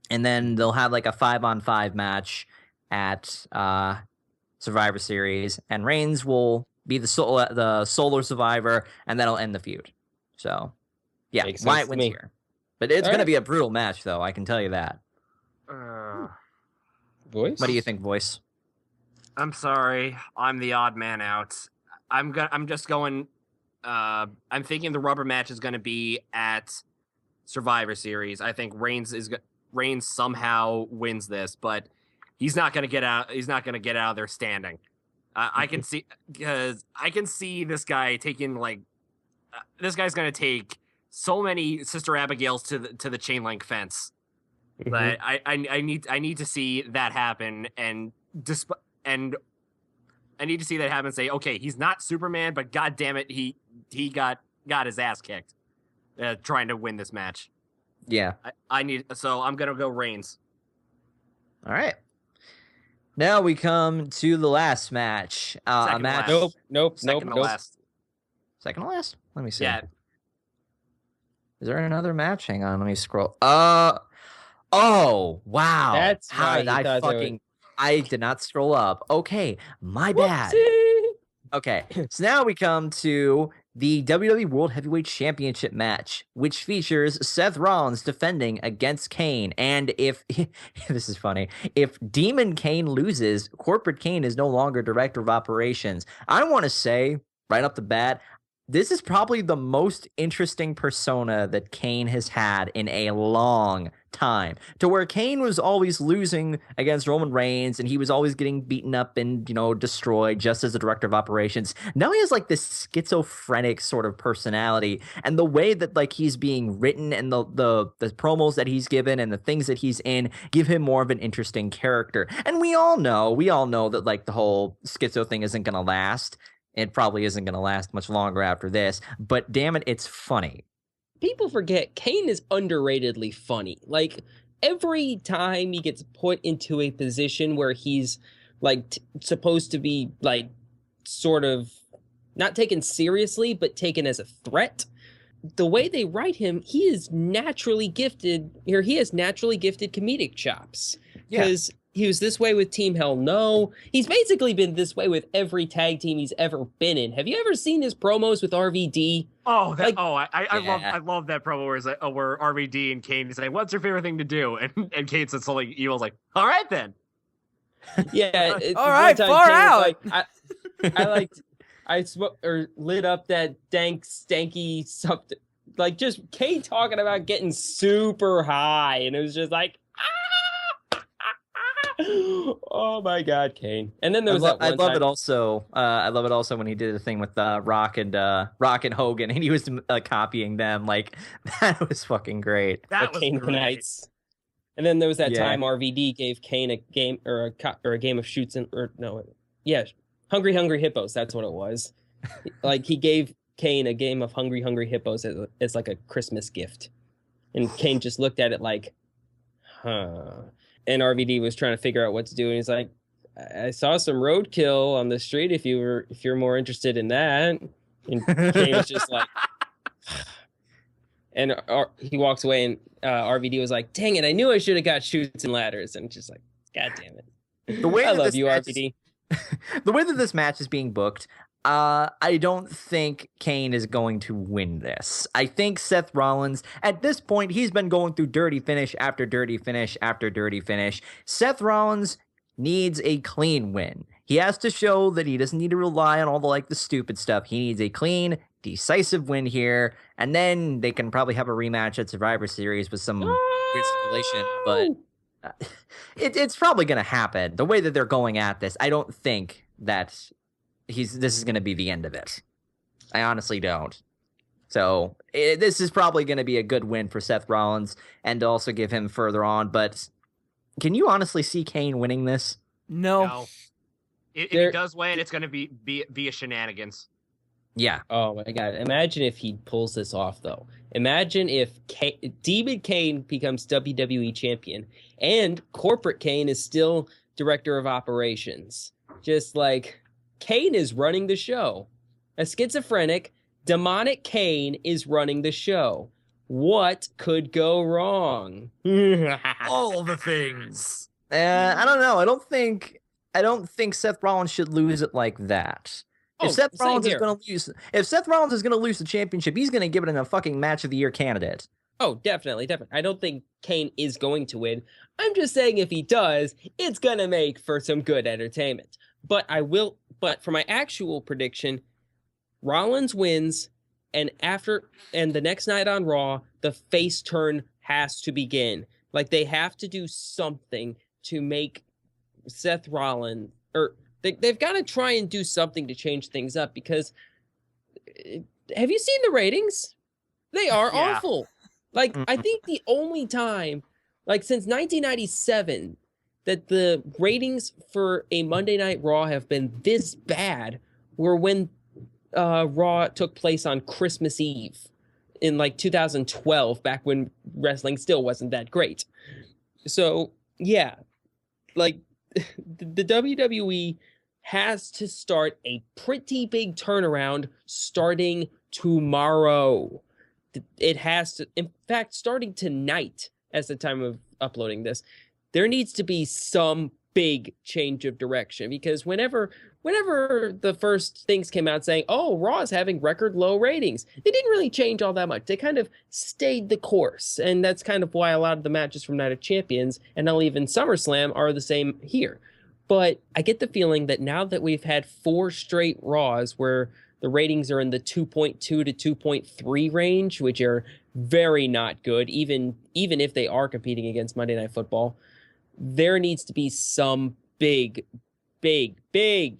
S2: And then they'll have like a 5-on-5 match at Survivor Series, and Reigns will be the solo survivor, and that'll end the feud. So, yeah, Wyatt wins here. But it's going to be a brutal match, though. I can tell you that.
S3: Voice?
S2: What do you think, Voice?
S4: I'm sorry, I'm the odd man out. I'm just going. I'm thinking the rubber match is going to be at Survivor Series. I think Reigns somehow wins this, but he's not going to get out. He's not going to get out of there standing. I can see this guy taking this guy's going to take so many Sister Abigails to the chain link fence. But I need to see that happen, and I need to see that happen and say, okay, he's not Superman, but god damn it, he got his ass kicked trying to win this match.
S2: Yeah.
S4: So I'm gonna go Reigns.
S2: All right. Now we come to the last match. A match.
S3: Nope.
S2: Second to last? Let me see.
S4: Yeah.
S2: Is there another match? Hang on, let me scroll. Oh, wow.
S3: That's
S2: how did I did not scroll up. Okay, my bad. Okay, so now we come to the WWE World Heavyweight Championship match, which features Seth Rollins defending against Kane. And if this is funny, if Demon Kane loses, Corporate Kane is no longer director of operations. I want to say right off the bat, this is probably the most interesting persona that Kane has had in a long time, to where Kane was always losing against Roman Reigns and he was always getting beaten up and, destroyed just as a director of operations. Now he has like this schizophrenic sort of personality, and the way that like he's being written and the promos that he's given and the things that he's in give him more of an interesting character. And we all know that like the whole schizo thing isn't going to last. It probably isn't going to last much longer after this, but damn it, it's funny.
S3: People forget Kane is underratedly funny. Like, every time he gets put into a position where he's like supposed to be like sort of not taken seriously, but taken as a threat, the way they write him, he is naturally gifted. He has naturally gifted comedic chops. Because he was this way with Team Hell No. He's basically been this way with every tag team he's ever been in. Have you ever seen his promos with RVD?
S4: Oh, I love that promo where it's like, where RVD and Kane say, "What's your favorite thing to do?" And Kane said something evil's like, "All right then."
S3: Yeah.
S1: All right, far out.
S3: I smoked or lit up that stanky something. Like, just Kane talking about getting super high, and it was just like, oh my God, Kane! And then there was
S2: I love it also. I love it also when he did a thing with Rock and Hogan, and he was copying them. Like, that was fucking great.
S4: That was
S3: Kane
S4: great.
S3: Nights. And then there was that time RVD gave Kane a game or a game of shoots Hungry Hungry Hippos. That's what it was. Like, he gave Kane a game of Hungry Hungry Hippos as like a Christmas gift, and Kane just looked at it like, huh. And RVD was trying to figure out what to do, and he's like, "I saw some roadkill on the street. If you're more interested in that." And Kane was just like, and he walks away, and RVD was like, "Dang it! I knew I should have got shoots and ladders." And just like, God damn it! I love you, RVD.
S2: The way that this match is being booked, I don't think Kane is going to win this. I think Seth Rollins, at this point, he's been going through dirty finish after dirty finish after dirty finish. Seth Rollins needs a clean win. He has to show that he doesn't need to rely on all the stupid stuff. He needs a clean, decisive win here, and then they can probably have a rematch at Survivor Series with some weird stipulation, but it's probably going to happen. The way that they're going at this, I don't think that this is going to be the end of it. I honestly don't. So this is probably going to be a good win for Seth Rollins and to also give him further on. But can you honestly see Kane winning this?
S1: No.
S4: If he does win, it's going to be via shenanigans.
S2: Yeah.
S3: Oh my God. Imagine if he pulls this off, though. Imagine if Demon Kane becomes WWE champion and corporate Kane is still director of operations. Just like, Kane is running the show. A schizophrenic, demonic Kane is running the show. What could go wrong?
S4: All the things.
S2: I don't know. I don't think Seth Rollins should lose it like that. If Seth Rollins is going to lose the championship, he's going to give it a fucking match of the year candidate.
S3: Oh, definitely. I don't think Kane is going to win. I'm just saying if he does, it's going to make for some good entertainment. But for my actual prediction, Rollins wins, and the next night on Raw, the face turn has to begin. Like, they have to do something to make Seth Rollins, or they've got to try and do something to change things up, because have you seen the ratings? They are awful. Like, I think the only time, like, since 1997 that the ratings for a Monday Night Raw have been this bad were when Raw took place on Christmas Eve in like 2012, back when wrestling still wasn't that great. So, yeah, like, the WWE has to start a pretty big turnaround starting tomorrow. It has to, in fact, starting tonight as the time of uploading this, there needs to be some big change of direction, because whenever the first things came out saying, oh, Raw is having record low ratings, they didn't really change all that much. They kind of stayed the course. And that's kind of why a lot of the matches from Night of Champions and now even SummerSlam are the same here. But I get the feeling that now that we've had 4 straight Raws where The ratings are in the 2.2 to 2.3 range, which are very not good, even if they are competing against Monday Night Football. There needs to be some big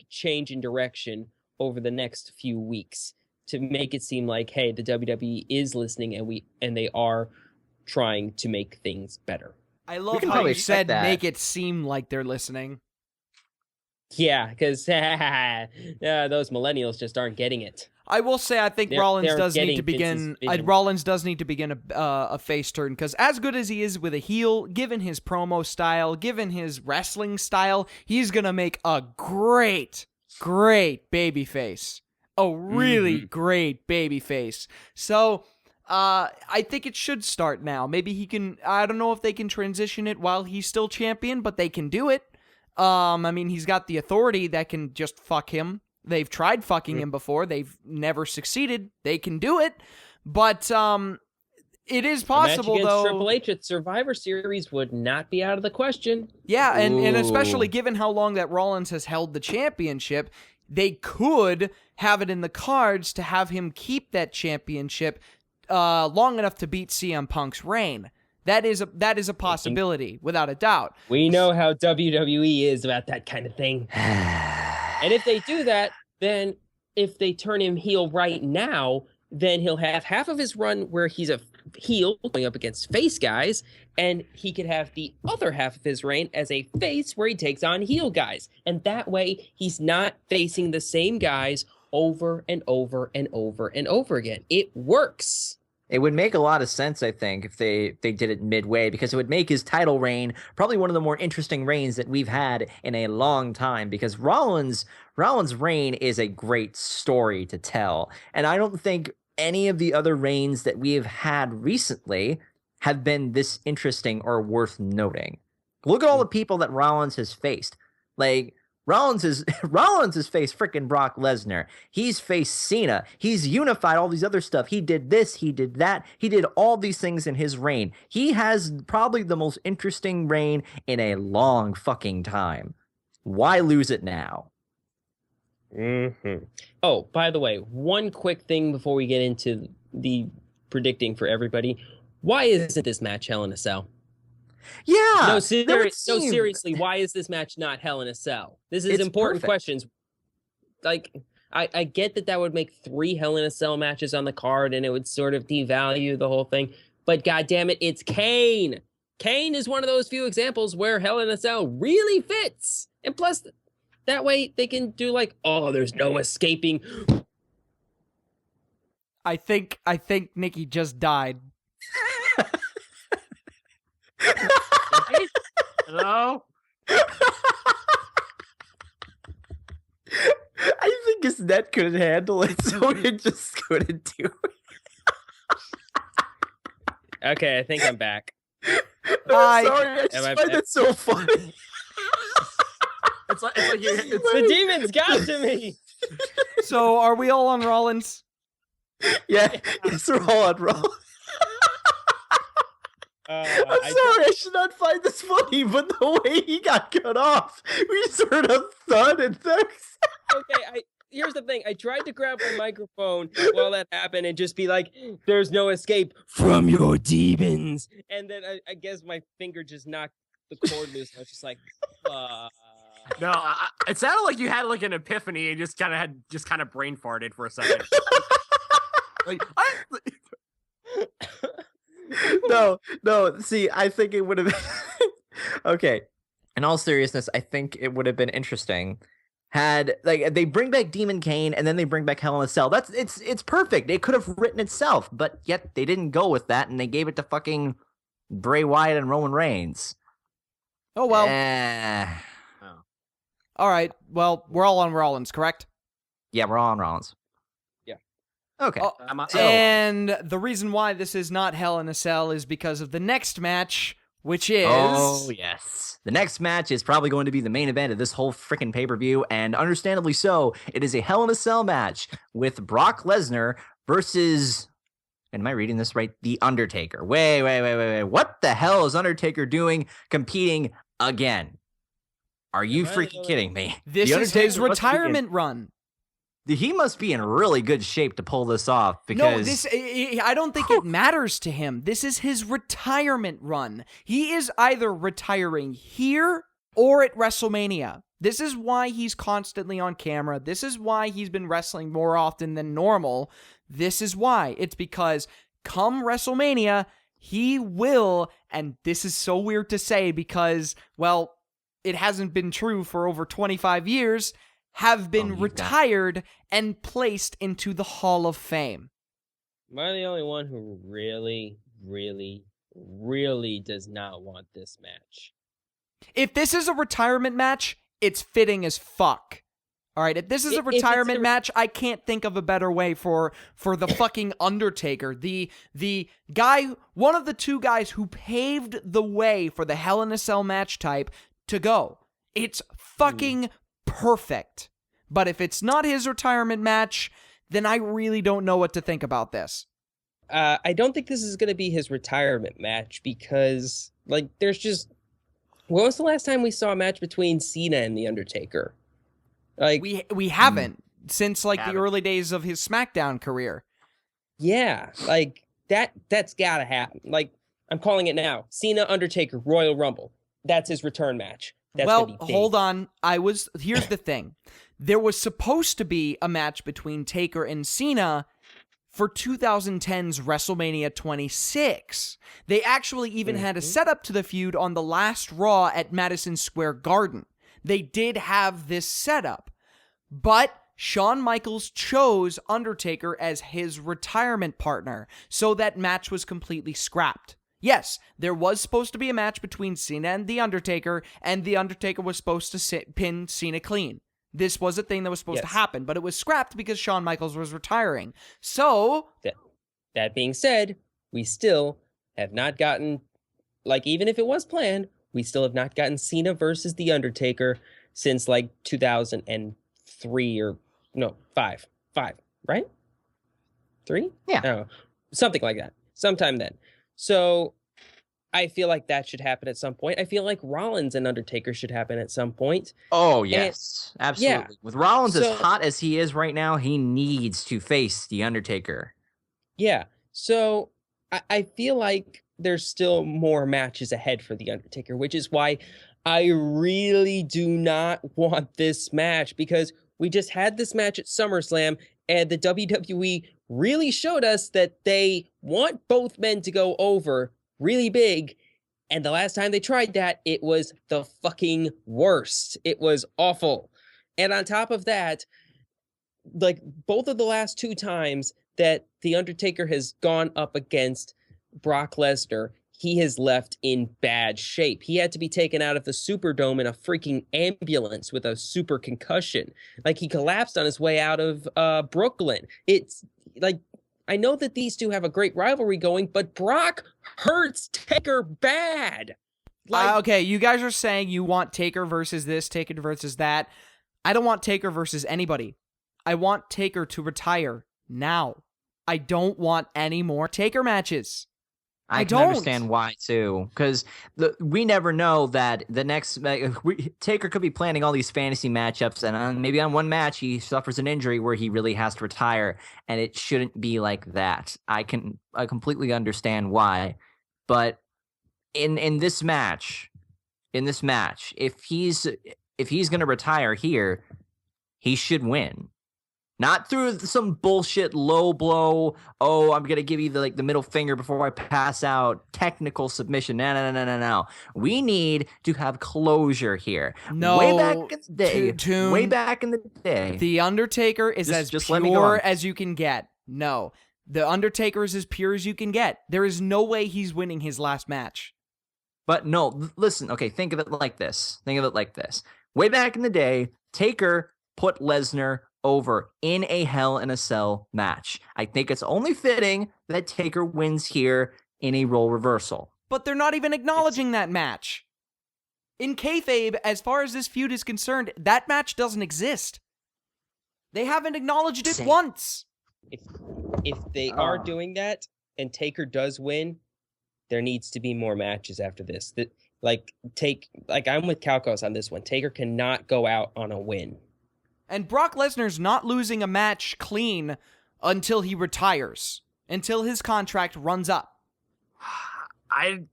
S3: change in direction over the next few weeks to make it seem like, hey, the WWE is listening and they are trying to make things better.
S1: I love how you said make it seem like they're listening.
S3: Yeah, because those millennials just aren't getting it.
S1: I will say I think Rollins does need to begin. Rollins does need to begin a face turn, because as good as he is with a heel, given his promo style, given his wrestling style, he's gonna make a great babyface. A really great babyface. So I think it should start now. Maybe he can. I don't know if they can transition it while he's still champion, but they can do it. I mean, he's got the authority that can just fuck him. They've tried fucking him before. They've never succeeded. They can do it. But it is possible,
S3: a match against
S1: though.
S3: Triple H at Survivor Series would not be out of the question.
S1: Yeah, and especially given how long that Rollins has held the championship, they could have it in the cards to have him keep that championship long enough to beat CM Punk's reign. That is a possibility, without a doubt.
S3: We know how WWE is about that kind of thing. And if they do that, then if they turn him heel right now, then he'll have half of his run where he's a heel going up against face guys, and he could have the other half of his reign as a face where he takes on heel guys. And that way, he's not facing the same guys over and over and over and over again. It works.
S2: It would make a lot of sense, I think, if they did it midway, because it would make his title reign probably one of the more interesting reigns that we've had in a long time, because Rollins' reign is a great story to tell. And I don't think any of the other reigns that we have had recently have been this interesting or worth noting. Look at all the people that Rollins has faced. Like, Rollins has faced freaking Brock Lesnar. He's faced Cena. He's unified all these other stuff. He did this. He did that. He did all these things in his reign. He has probably the most interesting reign in a long fucking time. Why lose it now?
S3: Mm-hmm. Oh, by the way, one quick thing before we get into the predicting for everybody. Why isn't this match Hell in a Cell?
S2: Yeah.
S3: No, seriously, why is this match not Hell in a Cell? This is important questions. Like, I get that would make 3 Hell in a Cell matches on the card, and it would sort of devalue the whole thing. But goddamn it, it's Kane. Kane is one of those few examples where Hell in a Cell really fits. And plus, that way they can do like, oh, there's no escaping.
S1: I think Nicky just died.
S4: Hello?
S2: I think his net couldn't handle it, so it just couldn't do it.
S3: Okay, I think I'm back.
S2: I'm sorry, I just find that so funny.
S4: It's like
S3: the demons got to me.
S1: So are we all on Rollins?
S2: Yeah, yes, we're all on Rollins. I'm sorry, I should not find this funny, but the way he got cut off, we just heard a thud and things.
S3: Okay, here's the thing. I tried to grab my microphone while that happened and just be like, there's no escape from your demons. And then I guess my finger just knocked the cord loose. I was just like,
S4: No, it sounded like you had like an epiphany and just kind of brain farted for a second.
S2: No. See, I think it would have been okay. In all seriousness, I think it would have been interesting had like they bring back Demon Kane and then they bring back Hell in a Cell. It's perfect. It could have written itself, but yet they didn't go with that and they gave it to fucking Bray Wyatt and Roman Reigns.
S1: Oh well.
S4: Oh.
S1: All right. Well, we're all on Rollins, correct?
S2: Yeah, we're all on Rollins.
S3: Yeah.
S2: Okay.
S1: And the reason why this is not Hell in a Cell is because of the next match, which is...
S2: Oh, yes. The next match is probably going to be the main event of this whole freaking pay-per-view, and understandably so. It is a Hell in a Cell match with Brock Lesnar versus... Am I reading this right? The Undertaker. Wait. What the hell is Undertaker doing competing again? Are you freaking kidding me?
S1: This is his retirement run.
S2: He must be in really good shape to pull this off because
S1: I don't think it matters to him. This is his retirement run. He is either retiring here or at WrestleMania. This is why he's constantly on camera. This is why he's been wrestling more often than normal. This is why. It's because come WrestleMania, he will, and this is so weird to say because, well, it hasn't been true for over 25 years, have been retired and placed into the Hall of Fame.
S3: Am I the only one who really, really, really does not want this match?
S1: If this is a retirement match, it's fitting as fuck. All right, if this is a retirement match, I can't think of a better way for the fucking Undertaker, the guy, one of the two guys who paved the way for the Hell in a Cell match type to go. It's fucking perfect. But if it's not his retirement match, then I really don't know what to think about this.
S3: I don't think this is going to be his retirement match because, like, there's just... When was the last time we saw a match between Cena and The Undertaker? Like
S1: we haven't since like the early days of his SmackDown career.
S3: Yeah, like that's gotta happen. Like, I'm calling it now. Cena, Undertaker, Royal Rumble. That's his return match. That's
S1: well, hold on. Here's the thing. There was supposed to be a match between Taker and Cena for 2010's WrestleMania 26. They actually even had a setup to the feud on the last Raw at Madison Square Garden. They did have this setup, but Shawn Michaels chose Undertaker as his retirement partner, so that match was completely scrapped. Yes, there was supposed to be a match between Cena and The Undertaker was supposed to pin Cena clean. This was a thing that was supposed to happen, but it was scrapped because Shawn Michaels was retiring. So...
S3: That being said, we still have not gotten, like, even if it was planned, we still have not gotten Cena versus The Undertaker since, like, 2003 or, no, 5, right? 3?
S2: Yeah.
S3: No, something like that. Sometime then. So I feel like that should happen at some point. I feel like Rollins and Undertaker should happen at some point.
S2: Oh, yes. Absolutely. Yeah. With Rollins as hot as he is right now, he needs to face The Undertaker.
S3: Yeah. So I feel like there's still more matches ahead for The Undertaker, which is why I really do not want this match, because we just had this match at SummerSlam and the WWE really showed us that they want both men to go over really big. And the last time they tried that, it was the fucking worst. It was awful. And on top of that, like, both of the last two times that The Undertaker has gone up against Brock Lesnar, he has left in bad shape. He had to be taken out of the Superdome in a freaking ambulance with a super concussion. Like, he collapsed on his way out of Brooklyn. It's like, I know that these two have a great rivalry going, but Brock hurts Taker bad. Like,
S1: okay, you guys are saying you want Taker versus this, Taker versus that. I don't want Taker versus anybody. I want Taker to retire now. I don't want any more Taker matches.
S2: I can understand why, too, because we never know that the next Taker could be planning all these fantasy matchups, and maybe on one match he suffers an injury where he really has to retire, and it shouldn't be like that. I completely understand why, but in this match, if he's going to retire here, he should win. Not through some bullshit low blow. Oh, I'm gonna give you the middle finger before I pass out. Technical submission. No. We need to have closure here.
S1: No,
S2: way back in the day.
S1: The Undertaker is as pure as you can get. No, the Undertaker is as pure as you can get. There is no way he's winning his last match.
S2: But no, listen. Okay, think of it like this. Way back in the day, Taker put Lesnar over in a Hell in a Cell match. I think it's only fitting that Taker wins here in a role reversal.
S1: But they're not even acknowledging that match. In kayfabe, as far as this feud is concerned, that match doesn't exist. They haven't acknowledged it once.
S3: If they are doing that and Taker does win, there needs to be more matches after this. I'm with Calcos on this one. Taker cannot go out on a win.
S1: And Brock Lesnar's not losing a match clean until he retires, until his contract runs up.
S4: I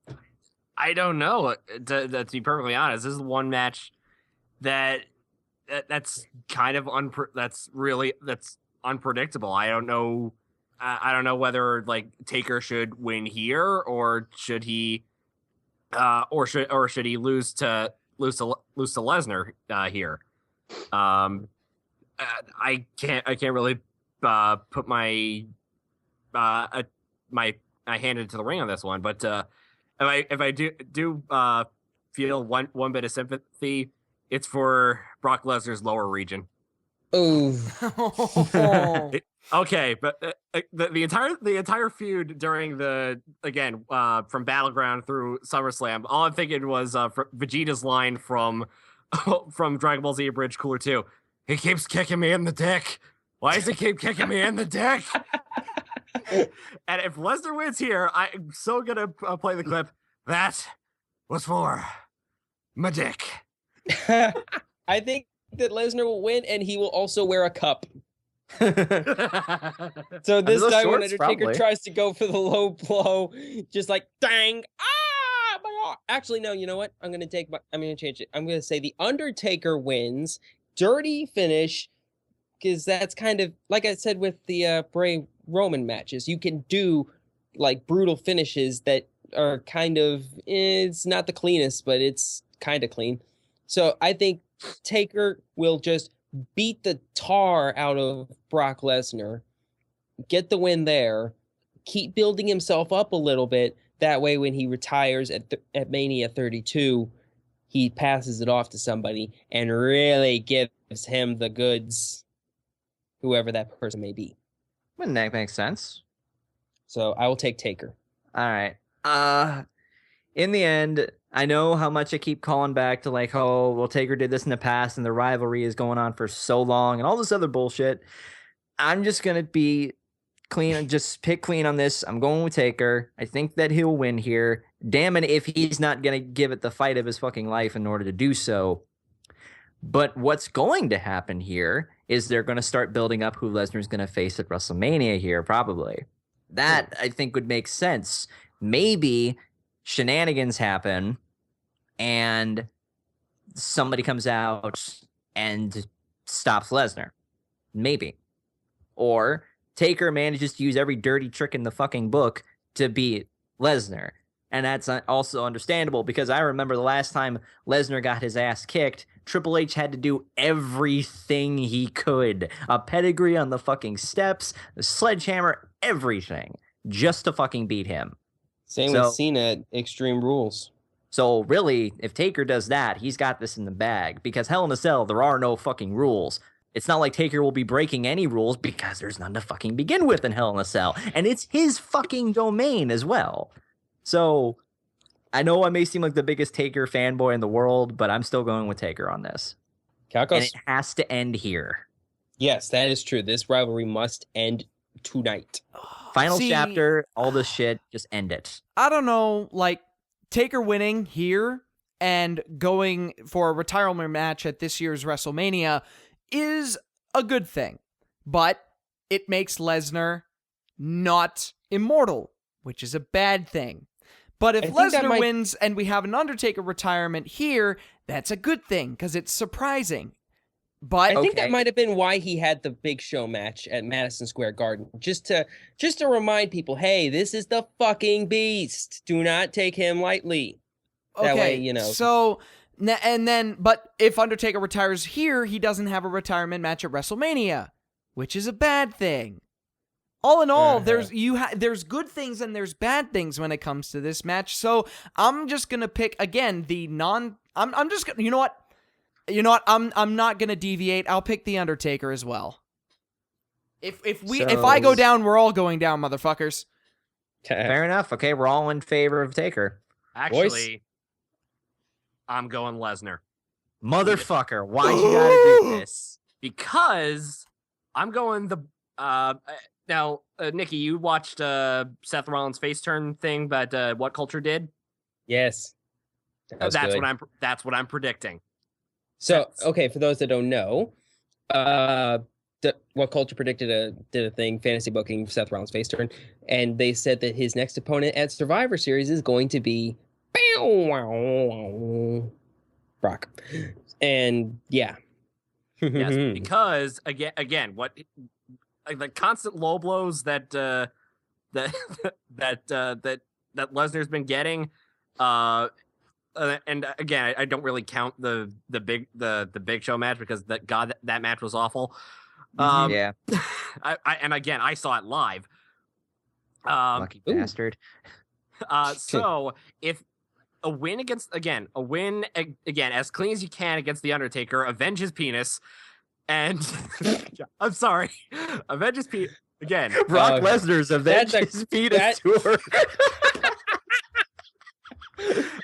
S4: don't know. To be perfectly honest, this is one match that's kind of that's unpredictable. I don't know. I don't know whether like Taker should win here or should he should he lose to Lesnar here. I can't really put my hand into the ring on this one, but if I do feel one bit of sympathy, it's for Brock Lesnar's lower region.
S3: Oh.
S4: Okay, but the entire feud during from Battleground through SummerSlam, all I'm thinking was Vegeta's line from Dragon Ball Z Bridge Cooler 2. He keeps kicking me in the dick. Why does he keep kicking me in the dick? And if Lesnar wins here, I'm so gonna play the clip. That was for my dick.
S3: I think that Lesnar will win, and he will also wear a cup. So this time when Undertaker tries to go for the low blow, just like dang, my arm. Actually, no, you know what? I'm gonna change it. I'm gonna say the Undertaker wins, dirty finish, because that's kind of like I said with the Bray Roman matches. You can do like brutal finishes that are kind of it's not the cleanest, but it's kind of clean. So I think Taker will just beat the tar out of Brock Lesnar, get the win there, keep building himself up a little bit. That way, when he retires at Mania 32, he passes it off to somebody and really gives him the goods, whoever that person may be.
S2: Wouldn't that make sense?
S3: So I will take Taker.
S2: All right. In the end, I know how much I keep calling back to like, oh, well, Taker did this in the past and the rivalry is going on for so long and all this other bullshit. I'm just going to be clean and just pick clean on this. I'm going with Taker. I think that he'll win here. Damn it if he's not going to give it the fight of his fucking life in order to do so. But what's going to happen here is they're going to start building up who Lesnar's going to face at WrestleMania here, probably. That, I think, would make sense. Maybe shenanigans happen and somebody comes out and stops Lesnar. Maybe. Or Taker manages to use every dirty trick in the fucking book to beat Lesnar. And that's also understandable because I remember the last time Lesnar got his ass kicked, Triple H had to do everything he could. A pedigree on the fucking steps, the sledgehammer, everything, just to fucking beat him.
S3: Same with Cena at Extreme Rules.
S2: So really, if Taker does that, he's got this in the bag. Because Hell in a Cell, there are no fucking rules. It's not like Taker will be breaking any rules because there's none to fucking begin with in Hell in a Cell. And it's his fucking domain as well. So I know I may seem like the biggest Taker fanboy in the world, but I'm still going with Taker on this.
S3: Calcos?
S2: And it has to end here.
S3: Yes, that is true. This rivalry must end tonight.
S2: Final chapter, all this shit, just end it.
S1: I don't know, like, Taker winning here and going for a retirement match at this year's WrestleMania is a good thing, but it makes Lesnar not immortal, which is a bad thing. But if Lesnar wins and we have an Undertaker retirement here, that's a good thing because it's surprising. But
S3: I think that might have been why he had the Big Show match at Madison Square Garden, just to remind people, hey, this is the fucking beast. Do not take him lightly. That way, you know.
S1: So, and then, but if Undertaker retires here, he doesn't have a retirement match at WrestleMania, which is a bad thing. All in all, there's good things and there's bad things when it comes to this match. So I'm just gonna pick again I'm just gonna. You know what? I'm not gonna deviate. I'll pick the Undertaker as well. If I go down, we're all going down, motherfuckers.
S2: Fair enough. Okay, we're all in favor of Taker.
S4: Actually, I'm going Lesnar.
S2: Motherfucker, why you gotta do this?
S4: Because I'm going the now, Nicky, you watched Seth Rollins' face turn thing, but What Culture did?
S3: Yes,
S4: That's what I'm predicting.
S3: So, okay, for those that don't know, What Culture Predicted did a thing, fantasy booking, Seth Rollins face turn, and they said that his next opponent at Survivor Series is going to be Brock. And yeah.
S4: Yes, because again, what like the constant low blows that that Lesnar's been getting, and again, I don't really count the Big Show match because that match was awful.
S2: Yeah.
S4: I saw it live.
S2: Lucky bastard.
S4: So if a win again as clean as you can against the Undertaker, avenge his penis, and I'm sorry, avenge his penis again.
S2: Brock Lesnar's avenge his penis tour.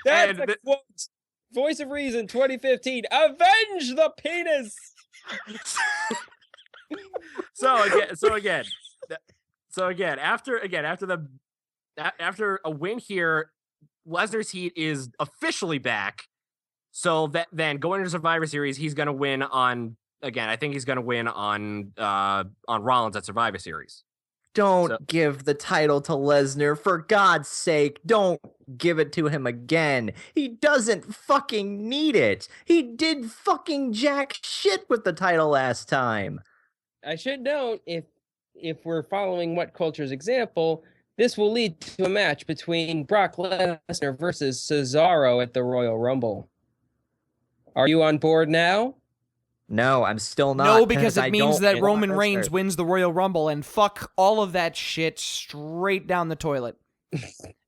S3: That's a quote. Voice of Reason 2015. Avenge the penis.
S4: So again, after a win here, Lesnar's heat is officially back. So that then going into Survivor Series, he's going to win on again. I think he's going to win on Rollins at Survivor Series.
S2: Don't give the title to Lesnar, for God's sake. Don't give it to him again. He doesn't fucking need it. He did fucking jack shit with the title last time.
S3: I should note, if we're following What Culture's example, this will lead to a match between Brock Lesnar versus Cesaro at the Royal Rumble. Are you on board now?
S2: No, I'm still not.
S1: No, because it means that Roman Reigns wins the Royal Rumble, and fuck all of that shit straight down the toilet.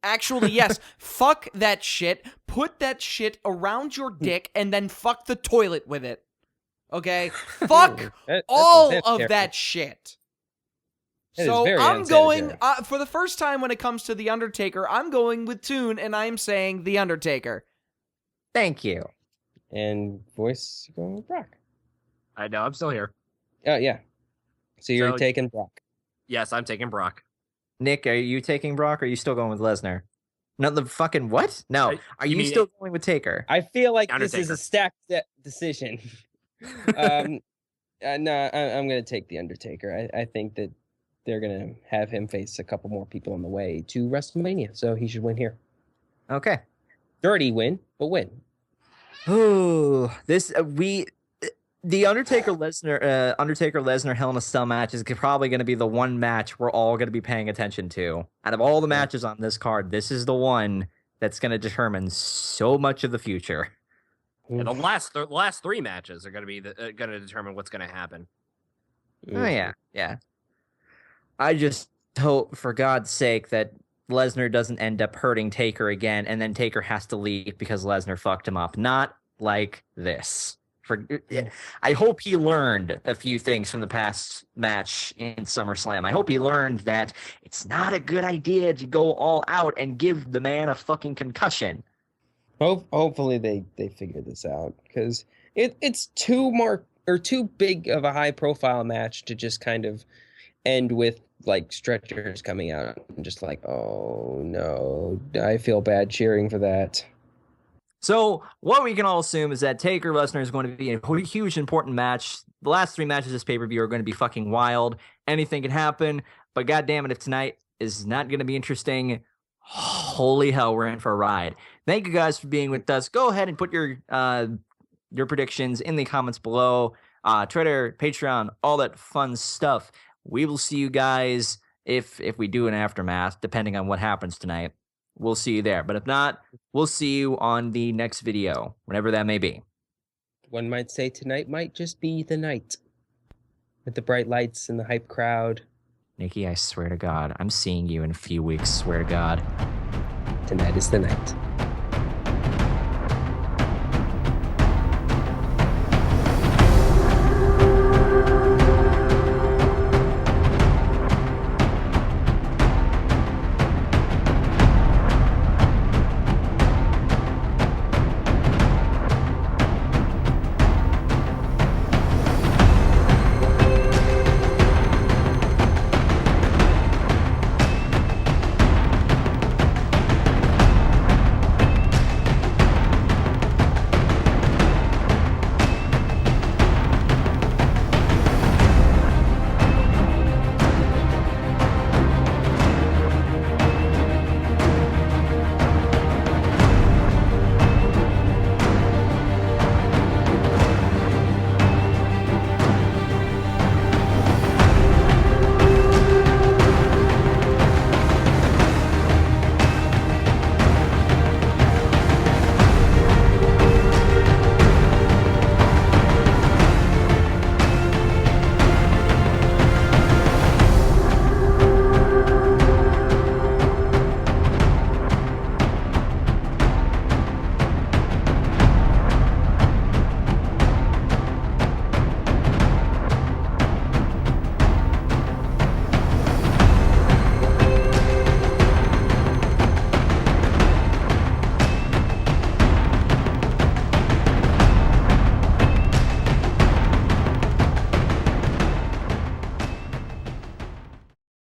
S1: Actually, yes, fuck that shit. Put that shit around your dick, and then fuck the toilet with it. Okay? Fuck all of that shit. So I'm going, for the first time when it comes to The Undertaker, I'm going with Toon, and I'm saying The Undertaker.
S2: Thank you.
S3: And Voice, you're going with Brock.
S4: I know, I'm still here.
S3: Oh, yeah. So you're taking Brock.
S4: Yes, I'm taking Brock.
S2: Nick, are you taking Brock, or are you still going with Lesnar? No, the fucking what? No. Are you still going with Taker?
S3: I feel like this is a stacked decision. No, I'm going to take The Undertaker. I think that they're going to have him face a couple more people on the way to WrestleMania, so he should win here.
S2: Okay.
S3: Dirty win, but win.
S2: Ooh, the Undertaker Lesnar Hell in a Cell match is probably going to be the one match we're all going to be paying attention to. Out of all the matches on this card, this is the one that's going to determine so much of the future.
S4: Yeah, the last three matches are going to be going to determine what's going to happen.
S2: Oh yeah. I just hope, for God's sake, that Lesnar doesn't end up hurting Taker again, and then Taker has to leave because Lesnar fucked him up. Not like this. I hope he learned a few things from the past match in SummerSlam. I hope he learned that it's not a good idea to go all out and give the man a fucking concussion.
S3: Hopefully they figure this out, because it's too big of a high profile match to just kind of end with like stretchers coming out and just like, oh no, I feel bad cheering for that.
S2: So what we can all assume is that Taker Lesnar is going to be a huge important match. The last three matches of this pay-per-view are going to be fucking wild. Anything can happen, but goddamn it, if tonight is not going to be interesting, holy hell, we're in for a ride. Thank you guys for being with us. Go ahead and put your predictions in the comments below. Twitter, Patreon, all that fun stuff. We will see you guys if we do an aftermath, depending on what happens tonight. We'll see you there. But if not, we'll see you on the next video, whenever that may be.
S3: One might say tonight might just be the night, with the bright lights and the hype crowd.
S2: Nikki, I swear to God, I'm seeing you in a few weeks. Swear to God.
S3: Tonight is the night.